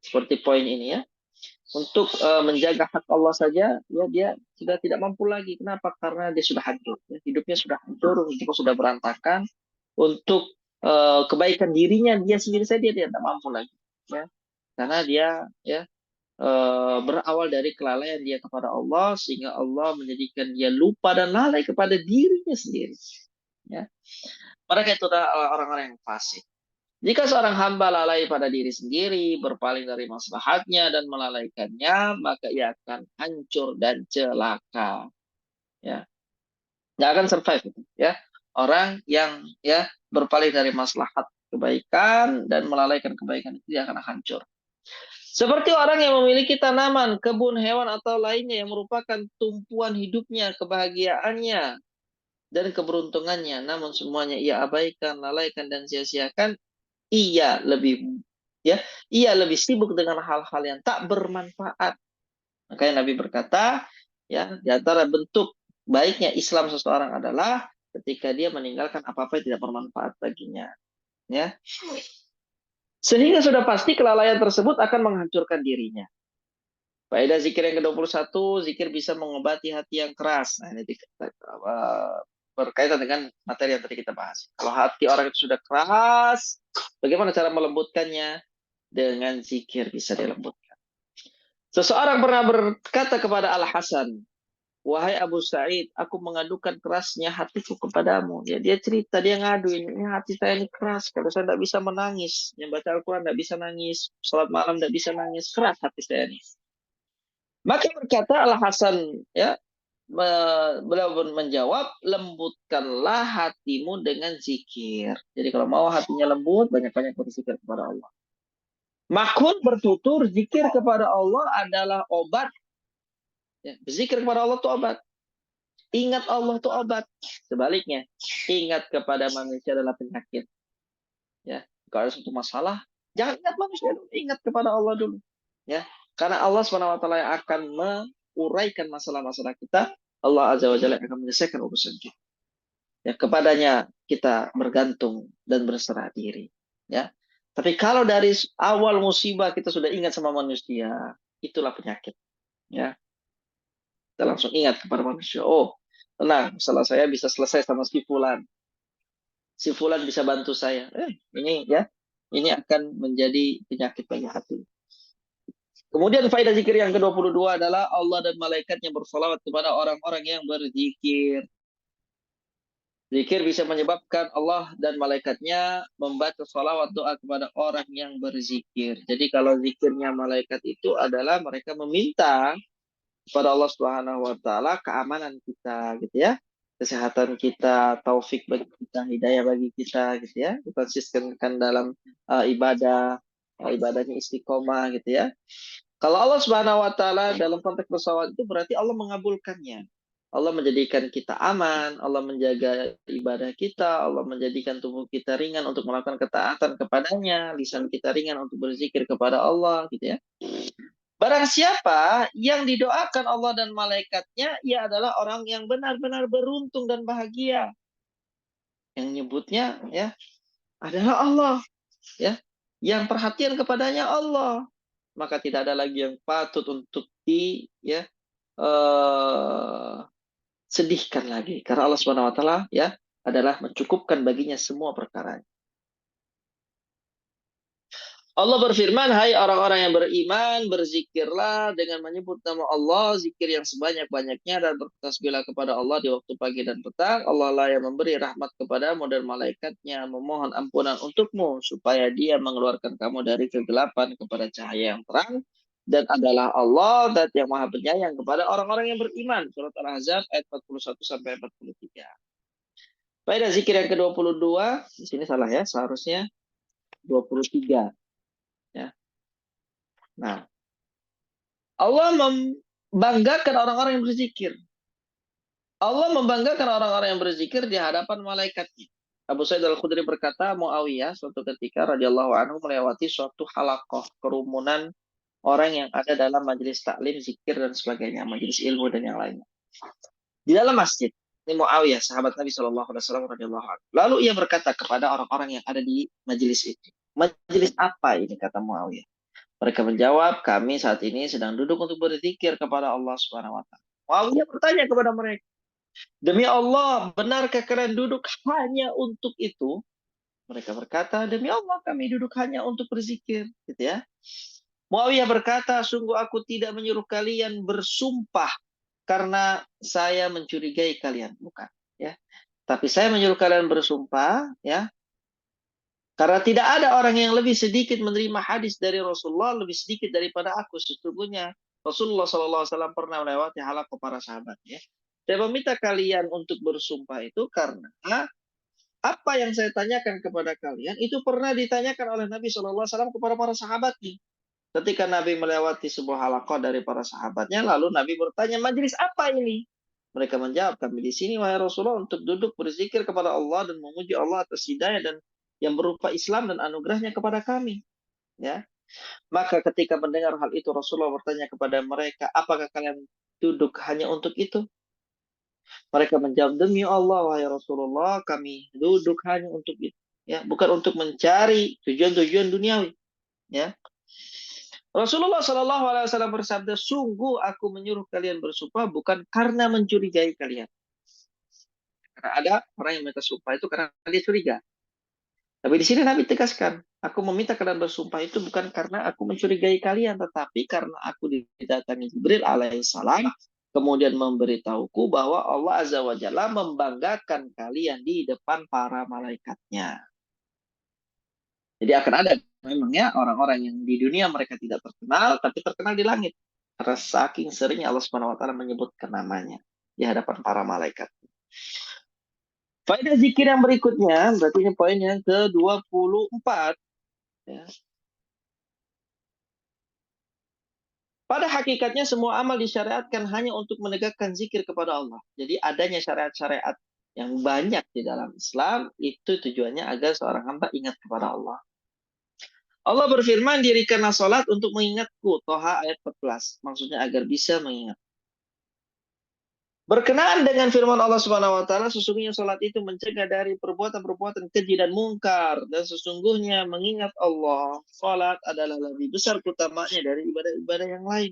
seperti poin ini ya. Untuk menjaga hak Allah saja, ya dia sudah tidak mampu lagi. Kenapa? Karena dia sudah hancur. Ya. Hidupnya sudah hancur, hidupnya sudah berantakan. Untuk kebaikan dirinya, dia sendiri saja dia tidak mampu lagi. Ya. Karena dia ya berawal dari kelalaian dia kepada Allah, sehingga Allah menjadikan dia lupa dan lalai kepada dirinya sendiri. Ya. Mereka itu adalah orang-orang yang fasik. Jika seorang hamba lalai pada diri sendiri, berpaling dari maslahatnya dan melalaikannya, maka ia akan hancur dan celaka. Ya, nggak akan survive itu. Ya, orang yang ya berpaling dari maslahat kebaikan dan melalaikan kebaikan itu dia akan hancur. Seperti orang yang memiliki tanaman, kebun, hewan atau lainnya yang merupakan tumpuan hidupnya, kebahagiaannya dan keberuntungannya, namun semuanya ia abaikan, lalaikan dan sia-siakan. Ia lebih sibuk dengan hal-hal yang tak bermanfaat. Makanya Nabi berkata, ya, di antara bentuk baiknya Islam seseorang adalah ketika dia meninggalkan apa-apa yang tidak bermanfaat baginya. Ya. Sehingga sudah pasti kelalaian tersebut akan menghancurkan dirinya. Faedah zikir yang ke-21, zikir bisa mengobati hati yang keras. Nah, ini berkaitan dengan materi yang tadi kita bahas. Kalau hati orang itu sudah keras, bagaimana cara melembutkannya? Dengan zikir bisa dilembutkan. Seseorang pernah berkata kepada Al-Hasan, wahai Abu Sa'id, aku mengadukan kerasnya hatiku kepadamu. Ya, dia cerita, dia ngadu, ini hati saya ini keras. Kalau saya tidak bisa menangis, yang baca Al-Quran tidak bisa nangis, salat malam tidak bisa nangis, keras hati saya ini. Maka berkata Al Hasan, ya, beliau pun menjawab, lembutkanlah hatimu dengan zikir. Jadi kalau mau hatinya lembut, banyak-banyak berzikir kepada Allah. Makun bertutur, zikir kepada Allah adalah obat. Ya, berzikir kepada Allah itu obat. Ingat Allah itu obat. Sebaliknya, ingat kepada manusia adalah penyakit. Ya, kalau ada suatu masalah, jangan ingat manusia dulu, ingat kepada Allah dulu. Ya, karena Allah SWT yang akan menguraikan masalah-masalah kita. Allah Azza wa Jalla akan menyelesaikan urusan kita. Ya, kepadanya kita bergantung dan berserah diri. Ya, tapi kalau dari awal musibah kita sudah ingat sama manusia, itulah penyakit. Ya, kita langsung ingat kepada manusia. Oh, tenang, masalah saya bisa selesai sama si Fulan. Si Fulan bisa bantu saya. Ini ya, ini akan menjadi penyakit bagi hati. Kemudian faedah zikir yang ke-22 adalah Allah dan malaikatnya bersalawat kepada orang-orang yang berzikir. Zikir bisa menyebabkan Allah dan malaikatnya membaca salawat doa kepada orang yang berzikir. Jadi kalau zikirnya malaikat itu adalah mereka meminta kepada Allah Subhanahu wa taala keamanan kita gitu ya. Kesehatan kita, taufik bagi kita, hidayah bagi kita gitu ya. Dikonsisten dalam ibadahnya istiqomah gitu ya. Kalau Allah Subhanahu wa taala dalam konteks bersalawat itu berarti Allah mengabulkannya. Allah menjadikan kita aman, Allah menjaga ibadah kita, Allah menjadikan tubuh kita ringan untuk melakukan ketaatan kepadanya, lisan kita ringan untuk berzikir kepada Allah gitu ya. Barang siapa yang didoakan Allah dan malaikatnya, ia adalah orang yang benar-benar beruntung dan bahagia. Yang nyebutnya ya adalah Allah, ya. Yang perhatian kepadanya Allah. Maka tidak ada lagi yang patut untuk sedihkan lagi, karena Allah Subhanahu wa taala ya adalah mencukupkan baginya semua perkara. Allah berfirman, hai orang-orang yang beriman, berzikirlah dengan menyebut nama Allah, zikir yang sebanyak-banyaknya, dan bertasbihlah kepada Allah di waktu pagi dan petang. Allah lah yang memberi rahmat kepadamu dan malaikatnya memohon ampunan untukmu, supaya dia mengeluarkan kamu dari kegelapan kepada cahaya yang terang. Dan adalah Allah zat yang maha penyayang kepada orang-orang yang beriman. Surat Al-Ahzab ayat 41-43. Faedah zikir yang ke-22, di sini salah ya, seharusnya 23. Ya. Nah, Allah membanggakan orang-orang yang berzikir. Allah membanggakan orang-orang yang berzikir di hadapan malaikatnya. Abu Sa'id Al-Khudri berkata, Muawiyah suatu ketika radhiyallahu anhu melewati suatu halaqah, kerumunan orang yang ada dalam majelis taklim, zikir dan sebagainya, majelis ilmu dan yang lainnya. Di dalam masjid, ini Muawiyah, sahabat Nabi SAW radhiyallahu anhu. Lalu ia berkata kepada orang-orang yang ada di majelis itu, majelis apa ini, kata Muawiyah? Mereka menjawab, kami saat ini sedang duduk untuk berzikir kepada Allah Subhanahu wa taala. Muawiyah bertanya kepada mereka, demi Allah, benarkah kalian duduk hanya untuk itu? Mereka berkata, demi Allah kami duduk hanya untuk berzikir, gitu ya. Muawiyah berkata, sungguh aku tidak menyuruh kalian bersumpah karena saya mencurigai kalian, bukan, ya. Tapi saya menyuruh kalian bersumpah, ya, karena tidak ada orang yang lebih sedikit menerima hadis dari Rasulullah lebih sedikit daripada aku. Sesungguhnya Rasulullah SAW pernah melewati halaqah para sahabat. Ya. Saya meminta kalian untuk bersumpah itu karena apa yang saya tanyakan kepada kalian itu pernah ditanyakan oleh Nabi SAW kepada para sahabatnya. Ketika Nabi melewati sebuah halaqah dari para sahabatnya, lalu Nabi bertanya, majelis apa ini? Mereka menjawab, kami di sini wahai Rasulullah untuk duduk berzikir kepada Allah dan memuji Allah atas hidayah dan yang berupa Islam dan anugerahnya kepada kami. Ya, maka ketika mendengar hal itu Rasulullah bertanya kepada mereka, apakah kalian duduk hanya untuk itu? Mereka menjawab, demi Allah wahai Rasulullah, kami duduk hanya untuk itu. Ya, bukan untuk mencari tujuan-tujuan duniawi. Ya. Rasulullah SAW bersabda, sungguh aku menyuruh kalian bersumpah bukan karena mencurigai kalian. Karena ada orang yang minta sumpah itu karena dia curiga. Tapi di sini Nabi tegaskan, aku meminta kalian bersumpah itu bukan karena aku mencurigai kalian, tetapi karena aku didatangi Jibril alaihissalam kemudian memberitahuku bahwa Allah Azza wa Jalla membanggakan kalian di depan para malaikatnya. Jadi akan ada memangnya orang-orang yang di dunia mereka tidak terkenal, tapi terkenal di langit. Karena saking seringnya Allah Subhanahu wa Ta'ala menyebutkan namanya di hadapan para malaikat. Faedah zikir yang berikutnya, berarti ini poin yang ke-24. Ya. Pada hakikatnya semua amal disyariatkan hanya untuk menegakkan zikir kepada Allah. Jadi adanya syariat-syariat yang banyak di dalam Islam, itu tujuannya agar seorang hamba ingat kepada Allah. Allah berfirman, dirikanlah salat untuk mengingatku. Toha ayat 14. Maksudnya agar bisa mengingat. Berkenaan dengan firman Allah Subhanahu wa Ta'ala, sesungguhnya salat itu mencegah dari perbuatan-perbuatan keji dan mungkar, dan sesungguhnya mengingat Allah, salat adalah lebih besar utamanya dari ibadah-ibadah yang lain.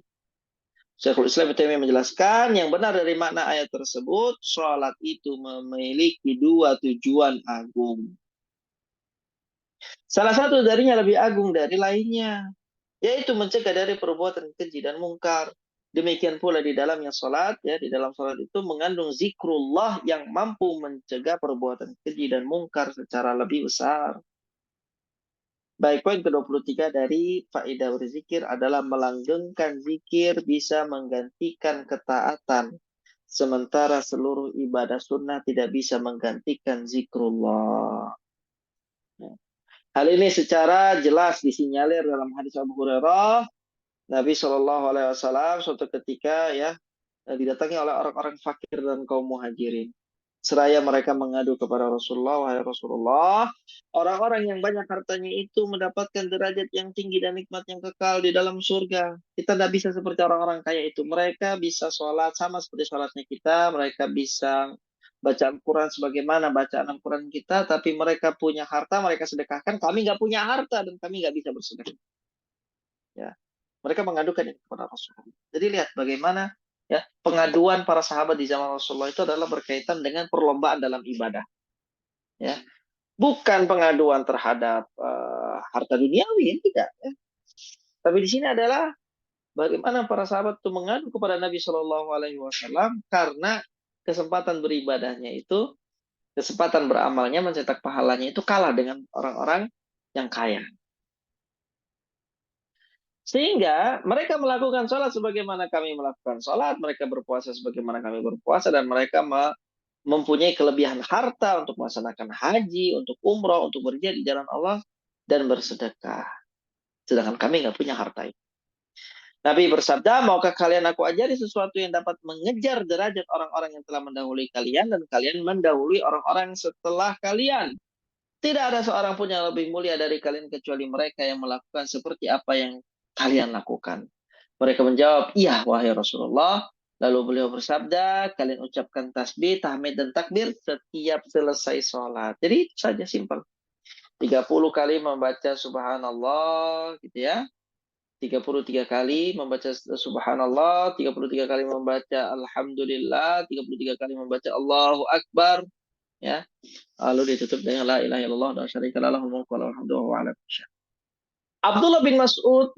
Syekhul Islam Ibnu Taimiyah menjelaskan yang benar dari makna ayat tersebut, salat itu memiliki dua tujuan agung. Salah satu darinya lebih agung dari lainnya, yaitu mencegah dari perbuatan keji dan mungkar. Demikian pula di dalamnya salat, ya, di dalam salat itu mengandung zikrullah yang mampu mencegah perbuatan keji dan mungkar secara lebih besar. Baik, poin ke-23 dari faedah berzikir adalah melanggengkan zikir bisa menggantikan ketaatan, sementara seluruh ibadah sunnah tidak bisa menggantikan zikrullah. Hal ini secara jelas disinyalir dalam hadis Abu Hurairah. Nabi SAW suatu ketika ya didatangi oleh orang-orang fakir dan kaum muhajirin. Seraya mereka mengadu kepada Rasulullah, wahai Rasulullah, orang-orang yang banyak hartanya itu mendapatkan derajat yang tinggi dan nikmat yang kekal di dalam surga. Kita tidak bisa seperti orang-orang kaya itu. Mereka bisa sholat sama seperti sholatnya kita. Mereka bisa baca Al-Quran sebagaimana bacaan Al-Quran kita. Tapi mereka punya harta, mereka sedekahkan. Kami nggak punya harta dan kami nggak bisa bersedekah. Ya. Mereka mengadukan ini kepada Rasulullah. Jadi lihat bagaimana ya pengaduan para sahabat di zaman Rasulullah itu adalah berkaitan dengan perlombaan dalam ibadah. Ya. Bukan pengaduan terhadap harta duniawi, tidak. Ya. Tapi di sini adalah bagaimana para sahabat itu mengadu kepada Nabi Shallallahu Alaihi Wasallam karena kesempatan beribadahnya itu, kesempatan beramalnya, mencetak pahalanya itu kalah dengan orang-orang yang kaya. Sehingga mereka melakukan sholat sebagaimana kami melakukan sholat, mereka berpuasa sebagaimana kami berpuasa, dan mereka mempunyai kelebihan harta untuk melaksanakan haji, untuk umroh, untuk berjihad di jalan Allah, dan bersedekah. Sedangkan kami nggak punya harta itu. Nabi bersabda, maukah kalian aku ajari sesuatu yang dapat mengejar derajat orang-orang yang telah mendahului kalian, dan kalian mendahului orang-orang setelah kalian. Tidak ada seorang pun yang lebih mulia dari kalian kecuali mereka yang melakukan seperti apa yang kalian lakukan. Mereka menjawab, iya wahai Rasulullah. Lalu beliau bersabda, kalian ucapkan tasbih, tahmid, dan takbir setiap selesai sholat. Jadi itu saja simpel. 30 kali membaca subhanallah, gitu ya. 33 kali membaca subhanallah, 33 kali membaca alhamdulillah, 33 kali membaca Allahu Akbar, ya. Lalu ditutup dengan la ilaha illallah la syarika lahu lahul mulku wa lahul hamdu wa huwa ala kulli syai'. Abdullah bin Mas'ud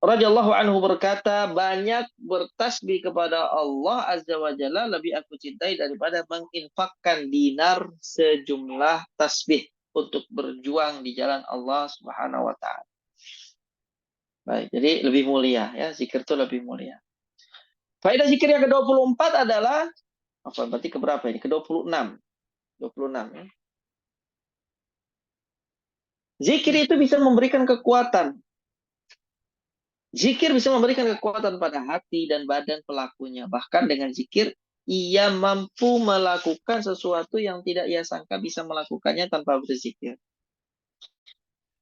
radhiyallahu anhu berkata, banyak bertasbih kepada Allah Azza wa Jalla lebih aku cintai daripada menginfakkan dinar sejumlah tasbih untuk berjuang di jalan Allah Subhanahu wa Ta'ala. Baik, jadi lebih mulia ya, zikir itu lebih mulia. Faedah zikir yang ke-24 adalah berarti keberapa ini? Ke-26. 26 ya. Zikir itu bisa memberikan kekuatan. Zikir bisa memberikan kekuatan pada hati dan badan pelakunya. Bahkan dengan zikir, ia mampu melakukan sesuatu yang tidak ia sangka bisa melakukannya tanpa berzikir.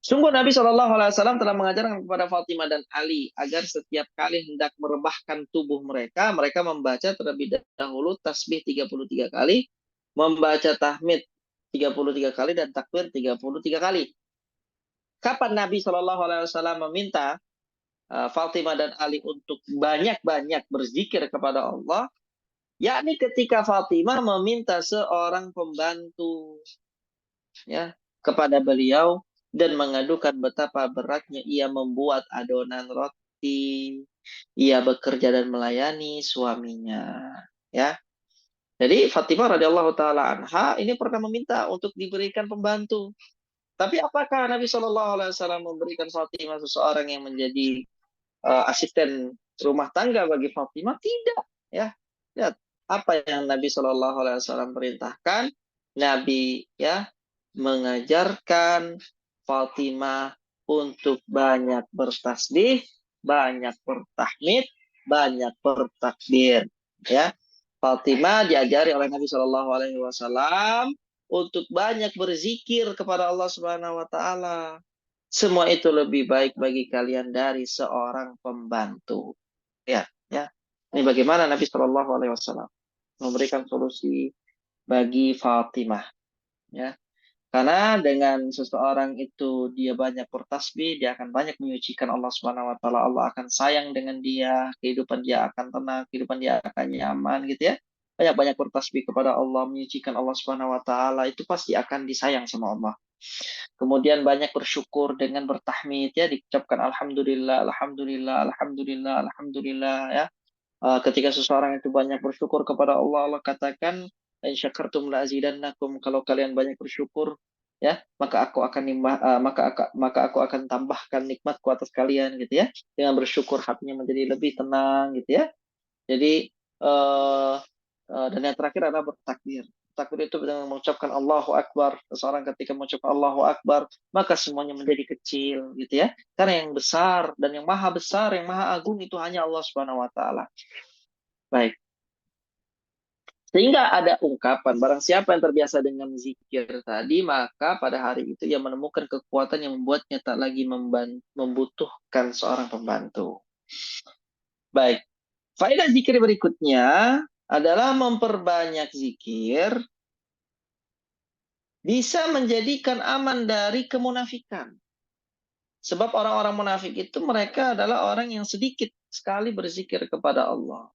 Sungguh Nabi SAW telah mengajarkan kepada Fatimah dan Ali agar setiap kali hendak merebahkan tubuh mereka, mereka membaca terlebih dahulu tasbih 33 kali, membaca tahmid 33 kali, dan takbir 33 kali. Kapan Nabi SAW meminta Fatimah dan Ali untuk banyak-banyak berzikir kepada Allah, yakni ketika Fatimah meminta seorang pembantu ya kepada beliau dan mengadukan betapa beratnya ia membuat adonan roti. ia bekerja dan melayani suaminya. Ya. Jadi Fatimah radhiyallahu taala anha ini pernah meminta untuk diberikan pembantu. Tapi apakah Nabi Shallallahu alaihi wasallam memberikan Fatimah seseorang yang menjadi asisten rumah tangga bagi Fatimah? Tidak, ya. Lihat apa yang Nabi Shallallahu alaihi wasallam perintahkan. Nabi ya mengajarkan Fatimah untuk banyak bertasbih, banyak bertahmid, banyak bertakbir, ya. Fatimah diajari oleh Nabi Shallallahu alaihi wasallam untuk banyak berzikir kepada Allah Subhanahu wa taala. Semua itu lebih baik bagi kalian dari seorang pembantu. Ya, ya. Ini bagaimana Nabi Shallallahu alaihi wasallam memberikan solusi bagi Fatimah, ya. Karena dengan seseorang itu dia banyak bertasbih, dia akan banyak menyucikan Allah Subhanahu wa taala. Allah akan sayang dengan dia, kehidupan dia akan tenang, kehidupan dia akan nyaman gitu ya. Banyak-banyak bertasbih kepada Allah, menyucikan Allah Subhanahu wa taala, itu pasti akan disayang sama Allah. Kemudian banyak bersyukur dengan bertahmid ya, diucapkan alhamdulillah, alhamdulillah, alhamdulillah, alhamdulillah ya. Ketika seseorang itu banyak bersyukur kepada Allah, Allah katakan in syakartum la azidannakum, kalau kalian banyak bersyukur ya, maka aku akan maka aku akan tambahkan nikmatku atas kalian gitu ya. Dengan bersyukur hatinya menjadi lebih tenang gitu ya. Jadi dan yang terakhir adalah bertakbir. Takbir itu dengan mengucapkan Allahu Akbar. Seseorang ketika mengucapkan Allahu Akbar, maka semuanya menjadi kecil gitu ya. Karena yang besar dan yang maha besar, yang maha agung itu hanya Allah Subhanahu wa taala. Baik. Sehingga ada ungkapan, barang siapa yang terbiasa dengan zikir tadi, maka pada hari itu ia menemukan kekuatan yang membuatnya tak lagi membutuhkan seorang pembantu. Baik. Faedah zikir berikutnya adalah memperbanyak zikir bisa menjadikan aman dari kemunafikan. Sebab orang-orang munafik itu mereka adalah orang yang sedikit sekali berzikir kepada Allah.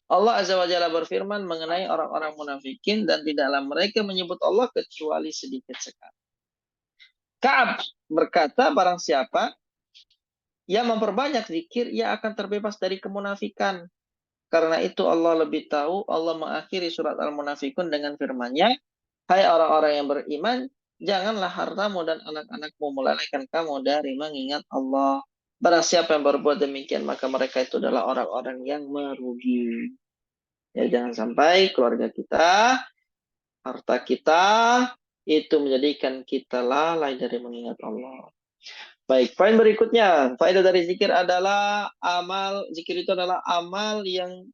Allah Azza wa Jalla berfirman mengenai orang-orang munafikin, dan tidaklah mereka menyebut Allah kecuali sedikit sekali. Ka'ab berkata, barang siapa yang memperbanyak zikir, ia akan terbebas dari kemunafikan. Karena itu Allah lebih tahu. Allah mengakhiri surat Al-Munafikun dengan firman-Nya, hai orang-orang yang beriman, janganlah hartamu dan anak-anakmu melalaikan kamu dari mengingat Allah. Barang siapa yang berbuat demikian, maka mereka itu adalah orang-orang yang merugi. Ya, jangan sampai keluarga kita, harta kita, itu menjadikan kita lalai dari mengingat Allah. Baik, poin berikutnya, faedah dari zikir adalah zikir itu adalah amal yang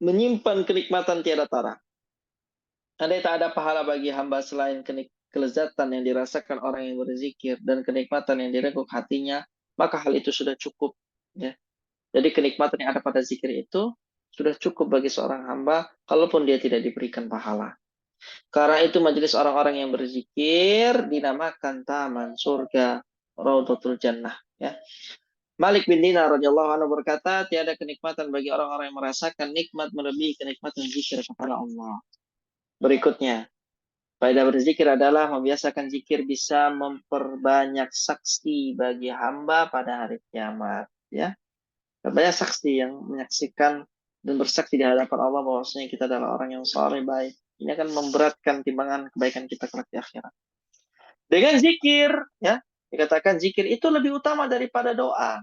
menyimpan kenikmatan tiada tara. Andai tak ada pahala bagi hamba selain kelezatan yang dirasakan orang yang berzikir dan kenikmatan yang direngkuh hatinya, maka hal itu sudah cukup. Ya. Jadi kenikmatan yang ada pada zikir itu sudah cukup bagi seorang hamba, kalaupun dia tidak diberikan pahala. Karena itu majelis orang-orang yang berzikir dinamakan taman surga, Raudhatul Jannah. Ya. Malik bin Dinar radhiyallahu anhu berkata, tiada kenikmatan bagi orang-orang yang merasakan nikmat melebihi kenikmatan zikir kepada Allah. Berikutnya, faedah berzikir adalah membiasakan zikir bisa memperbanyak saksi bagi hamba pada hari kiamat. Ya, banyak saksi yang menyaksikan dan bersaksi di hadapan Allah bahwasanya kita adalah orang yang saleh baik. Ini akan memberatkan timbangan kebaikan kita kelak di akhirat. Dengan zikir, ya, dikatakan zikir itu lebih utama daripada doa.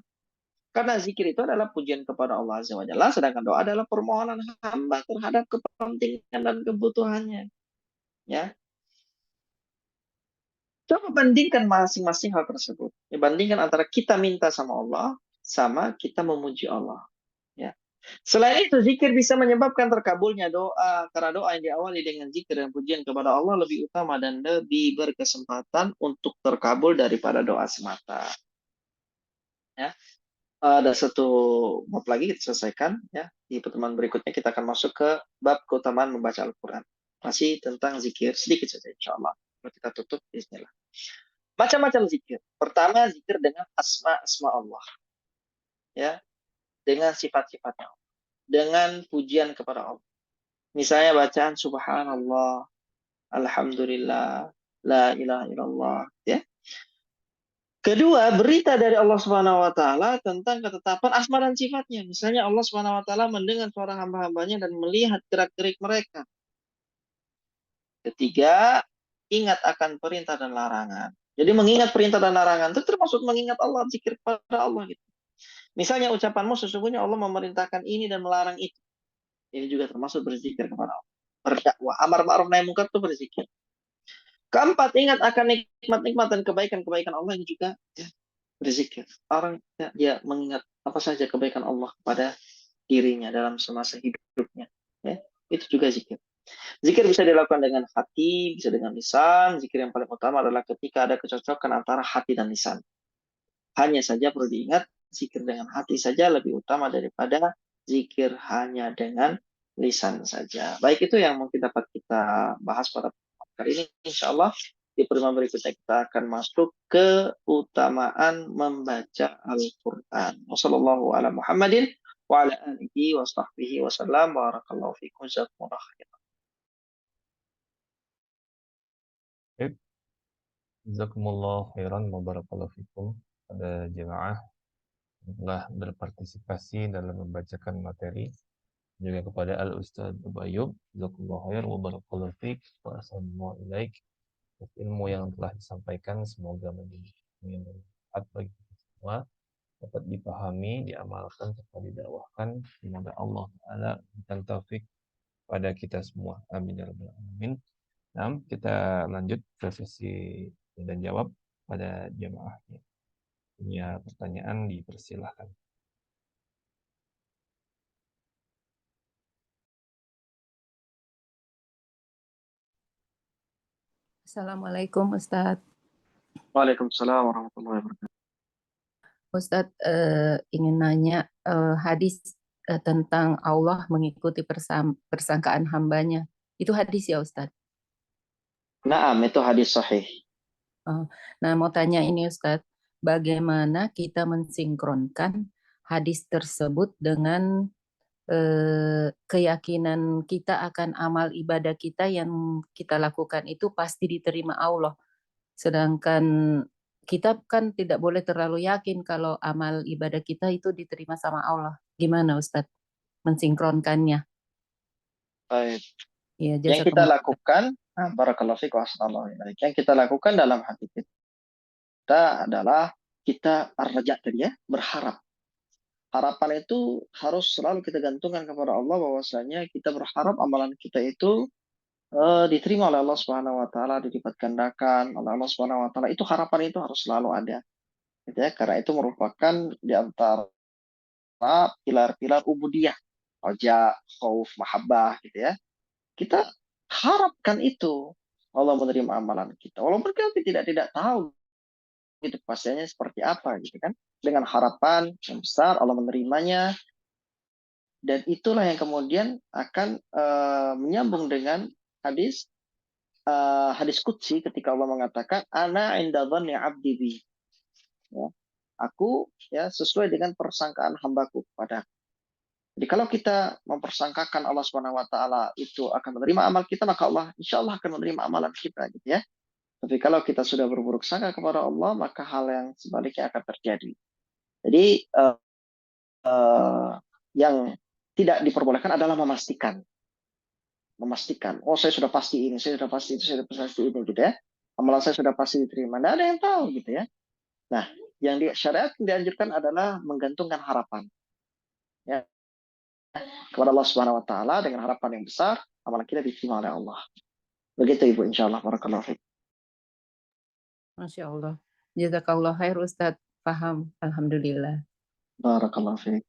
Karena zikir itu adalah pujian kepada Allah Azza wa Jalla, sedangkan doa adalah permohonan hamba terhadap kepentingan dan kebutuhannya. Ya. Coba bandingkan masing-masing hal tersebut. Ya, bandingkan antara kita minta sama Allah sama kita memuji Allah. Ya. Selain itu, zikir bisa menyebabkan terkabulnya doa. Karena doa yang diawali dengan zikir dan pujian kepada Allah lebih utama dan lebih berkesempatan untuk terkabul daripada doa semata. Ya. Ada satu bab lagi kita selesaikan. Ya. Di pertemuan berikutnya kita akan masuk ke bab keutamaan membaca Al-Quran. Masih tentang zikir, sedikit saja insya Allah. Kita tutup, bismillah. Macam-macam zikir. Pertama, zikir dengan asma Allah. Ya. Dengan sifat-sifatnya. Dengan pujian kepada Allah. Misalnya bacaan subhanallah, alhamdulillah, la ilaha illallah. Ya. Kedua, berita dari Allah Subhanahu wa taala tentang ketetapan asma dan sifatnya. Misalnya Allah Subhanahu wa taala mendengar suara hamba-hambanya dan melihat gerak-gerik mereka. Ketiga, ingat akan perintah dan larangan. Jadi mengingat perintah dan larangan itu termasuk mengingat Allah, zikir kepada Allah gitu. Misalnya ucapanmu sesungguhnya Allah memerintahkan ini dan melarang itu. Ini juga termasuk berzikir kepada Allah. Berdakwah, amar ma'ruf nahi munkar itu berzikir. Keempat, ingat akan nikmat-nikmat dan kebaikan-kebaikan Allah yang juga ya, berzikir. Orang ya, dia mengingat apa saja kebaikan Allah pada dirinya dalam semasa hidupnya. Ya, itu juga zikir. Zikir bisa dilakukan dengan hati, bisa dengan lisan. Zikir yang paling utama adalah ketika ada kecocokan antara hati dan lisan. Hanya saja perlu diingat, zikir dengan hati saja lebih utama daripada zikir hanya dengan lisan saja. Baik, itu yang mungkin dapat kita bahas pada kali ini. Insya Allah di pertemuan berikutnya kita akan masuk ke keutamaan membaca Al-Quran. Wassalamualaikum warahmatullahi Muhammadin wa ala alihi wa sahbihi wa sallam. Barakallahu fikum. Jazakumullah khairan. Jazakumullah khairan wa barakallahu fikum pada jemaah yang telah berpartisipasi dalam membacakan materi, juga kepada Al-Ustaz Abu Ayyub. Jazakumullah khairan wa barakallahu fik wa assalamualaikum ilaik. Ilmu yang telah disampaikan semoga menjadi manfaat bagi kita semua, dapat dipahami, diamalkan, serta didakwahkan. Semoga Allah Ta'ala berikan taufik pada kita semua. Amin ya rabbal alamin. Nah, kita lanjut ke sesi dan jawab pada jemaahnya. Punya pertanyaan dipersilahkan. Assalamualaikum Ustadz. Waalaikumsalam warahmatullahi wabarakatuh. Ustadz ingin nanya hadis tentang Allah mengikuti persangkaan hambanya. Itu hadis ya Ustadz? Naam, itu hadis sahih. Nah, mau tanya ini Ustadz, bagaimana kita mensinkronkan hadis tersebut dengan keyakinan kita akan amal ibadah kita yang kita lakukan itu pasti diterima Allah. Sedangkan kita kan tidak boleh terlalu yakin kalau amal ibadah kita itu diterima sama Allah. Gimana Ustadz mensinkronkannya? Baik. Ya, Yang kita lakukan, barakallahu fiik wa assalamualaikum. Yang kita lakukan dalam hati kita adalah kita ar-raja tadi ya, berharap. Harapan itu harus selalu kita gantungkan kepada Allah, bahwasanya kita berharap amalan kita itu diterima oleh Allah Subhanahu wa taala, dilipat gandakan oleh Allah Subhanahu wa taala. Itu harapan itu harus selalu ada. Gitu ya, karena itu merupakan di antara pilar-pilar ubudiyah, raja, khauf, mahabbah gitu ya. Kita harapkan itu Allah menerima amalan kita. Walaupun kita tidak tahu itu pastinya seperti apa gitu kan. Dengan harapan yang besar Allah menerimanya, dan itulah yang kemudian akan menyambung dengan hadis qudsi ketika Allah mengatakan ana inda dhanni 'abdi bi. Ya, aku ya sesuai dengan persangkaan hambaku kepada. Jadi kalau kita mempersangkakan Allah Subhanahu wa taala itu akan menerima amal kita, maka Allah insya Allah akan menerima amalan kita gitu ya. Tapi kalau kita sudah berburuk sangka kepada Allah, maka hal yang sebaliknya akan terjadi. Jadi yang tidak diperbolehkan adalah memastikan. Oh saya sudah pasti ini, saya sudah pasti itu, saya sudah pasti ini gitu ya. Amalan saya sudah pasti diterima. Tidak ada yang tahu gitu ya. Nah, yang di syariat dianjurkan adalah menggantungkan harapan ya kepada Allah Subhanahu wa taala, dengan harapan yang besar amalan kita diterima oleh Allah. Begitu Ibu, insyaallah. Barakallahu fiik. Masya Allah. Jazakallah khair Ustadz. Paham. Alhamdulillah. Barakallahu fiik.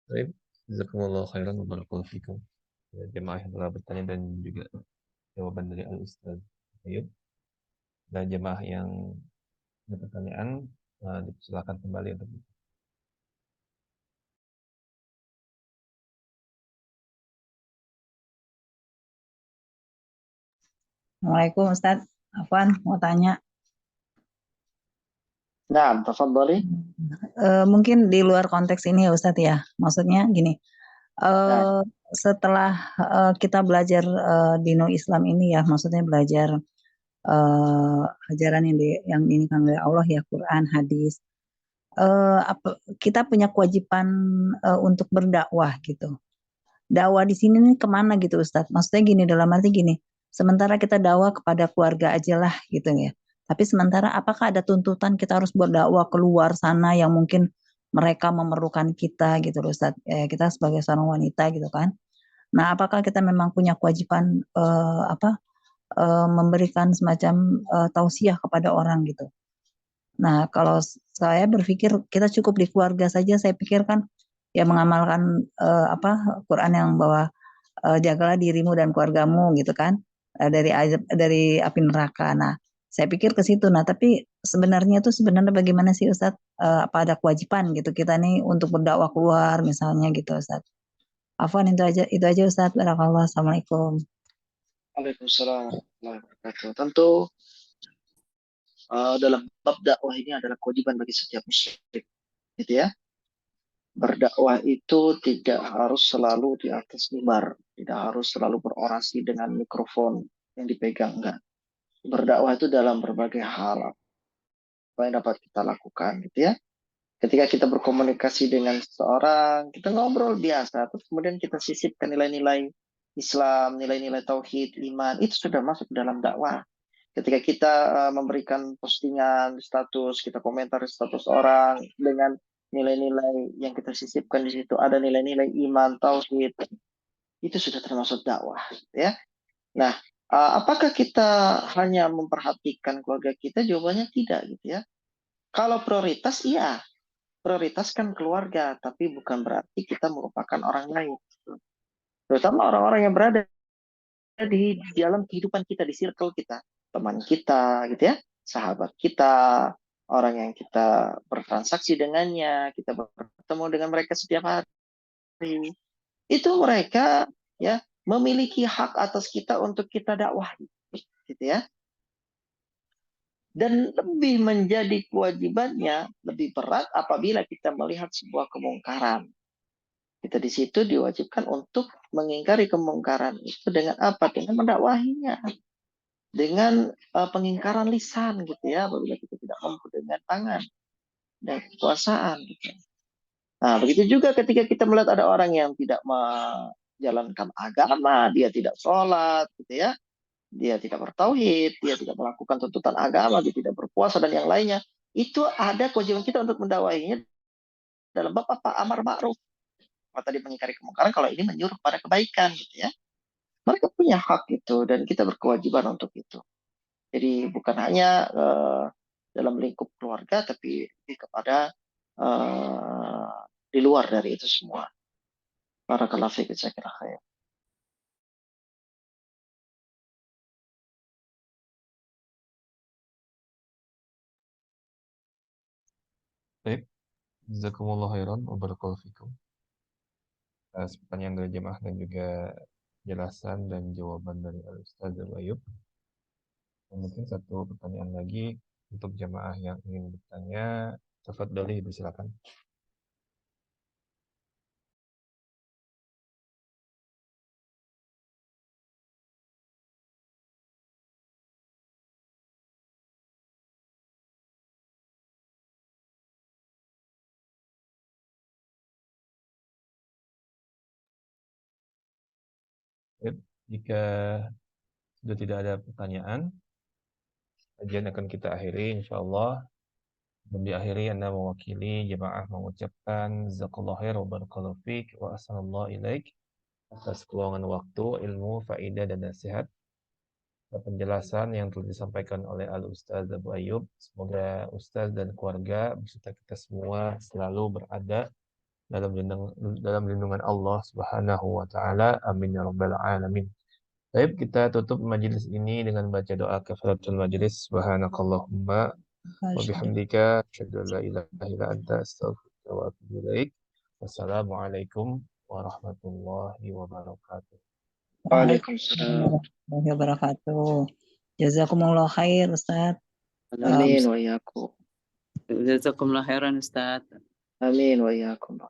Baik, jazakumullah khairan wa barakallahu fikum. Jemaah yang telah bertanya dan juga jawaban dari Al-Ustaz Ayyub. Dan jemaah yang ada pertanyaan, dipersilakan kembali untuk Assalamualaikum Ustadz. Afwan, mau tanya. Nah, tafadhali. Mungkin di luar konteks ini ya Ustadz ya. Maksudnya gini, setelah kita belajar dino Islam ini ya, maksudnya belajar ajaran yang diinginkan oleh Allah ya, Quran, hadis. Kita punya kewajiban untuk berdakwah gitu. Dakwah di sini nih kemana gitu Ustadz? Maksudnya gini, dalam arti gini, sementara kita dakwah kepada keluarga aja lah gitu ya. Tapi sementara apakah ada tuntutan kita harus berdakwah keluar sana yang mungkin mereka memerlukan kita gitu Ustadz? Kita sebagai seorang wanita gitu kan. Nah, apakah kita memang punya kewajiban memberikan semacam tausiah kepada orang gitu? Nah, kalau saya berpikir kita cukup di keluarga saja, saya pikir kan ya mengamalkan Quran yang bahwa jagalah dirimu dan keluargamu gitu kan, dari api neraka. Nah, saya pikir ke situ. Nah, tapi sebenarnya bagaimana sih Ustadz? Apa ada kewajiban gitu kita nih untuk berdakwah keluar misalnya gitu Ustadz? Afwan, itu aja Ustadz. Barakallah. Assalamualaikum. Waalaikumsalam warahmatullahi wabarakatuh. Tentu dalam bab dakwah ini adalah kewajiban bagi setiap muslim, gitu ya. Berdakwah itu tidak harus selalu di atas mimbar, tidak harus selalu berorasi dengan mikrofon yang dipegang, enggak. Berdakwah itu dalam berbagai hal apa yang dapat kita lakukan, gitu ya. Ketika kita berkomunikasi dengan seseorang, kita ngobrol biasa, terus kemudian kita sisipkan nilai-nilai Islam, nilai-nilai tauhid, iman, itu sudah masuk dalam dakwah. Ketika kita memberikan postingan status, kita komentar status orang dengan nilai-nilai yang kita sisipkan di situ, ada nilai-nilai iman, tauhid, itu sudah termasuk dakwah, ya. Nah, apakah kita hanya memperhatikan keluarga kita? Jawabannya tidak, gitu ya. Kalau prioritas, iya, prioritaskan keluarga, tapi bukan berarti kita melupakan orang lain. Terutama orang-orang yang berada di dalam kehidupan kita, di circle kita, teman kita, gitu ya, sahabat kita, orang yang kita bertransaksi dengannya, kita bertemu dengan mereka setiap hari. Itu mereka ya memiliki hak atas kita untuk kita dakwahi, gitu ya. Dan lebih menjadi kewajibannya lebih berat apabila kita melihat sebuah kemungkaran. Kita di situ diwajibkan untuk mengingkari kemungkaran itu dengan apa? Dengan mendakwahinya. Dengan pengingkaran lisan gitu ya, apabila kita tidak mampu dengan tangan dan kekuasaan gitu. Nah, begitu juga ketika kita melihat ada orang yang tidak menjalankan agama, dia tidak sholat gitu ya, dia tidak bertauhid, dia tidak melakukan tuntutan agama, dia tidak berpuasa dan yang lainnya, itu ada kewajiban kita untuk mendakwahinya dalam bab apa? Amar ma'ruf. Kalau tadi mengingkari kemungkaran, kalau ini menyuruh pada kebaikan gitu ya. Mereka punya hak itu dan kita berkewajiban untuk itu. Jadi bukan hanya dalam lingkup keluarga, tapi lebih kepada di luar dari itu semua. Barakallahu fiik, jazakallahu khair. Baik, jazakumullah khairan wa barakallahu fikum. Pertanyaan dari jemaah dan juga jelasan dan jawaban dari Al-Ustaz Ayub. Mungkin satu pertanyaan lagi untuk jemaah yang ingin bertanya. Tafadhali, silakan. Jika sudah tidak ada pertanyaan, kajian akan kita akhiri insyaallah. Dan diakhiri Anda mewakili jemaah mengucapkan jazakallahu khair wa barakallahu fiik wa ahsanallahu ilaik atas keluangan waktu, ilmu, faedah dan nasihat dan penjelasan yang telah disampaikan oleh Al-Ustaz Abu Ayub. Semoga Ustaz dan keluarga beserta kita semua selalu berada dalam lindungan Allah Subhanahu wa taala. Amin ya rabbal alamin. Baik, kita tutup majelis ini dengan baca doa kafaratul majelis. Subhanakallahumma wa bihamdika asyhadu an la ilaha illa anta astaghfiruka wa atubu ilaik. Wassalamualaikum warahmatullahi wabarakatuh. Waalaikumsalam warahmatullahi wabarakatuh. Jazakumullah khair Ustaz. Amin wa iyyakum. Jazakumullah khairan Ustaz. Amin wa iyyakum.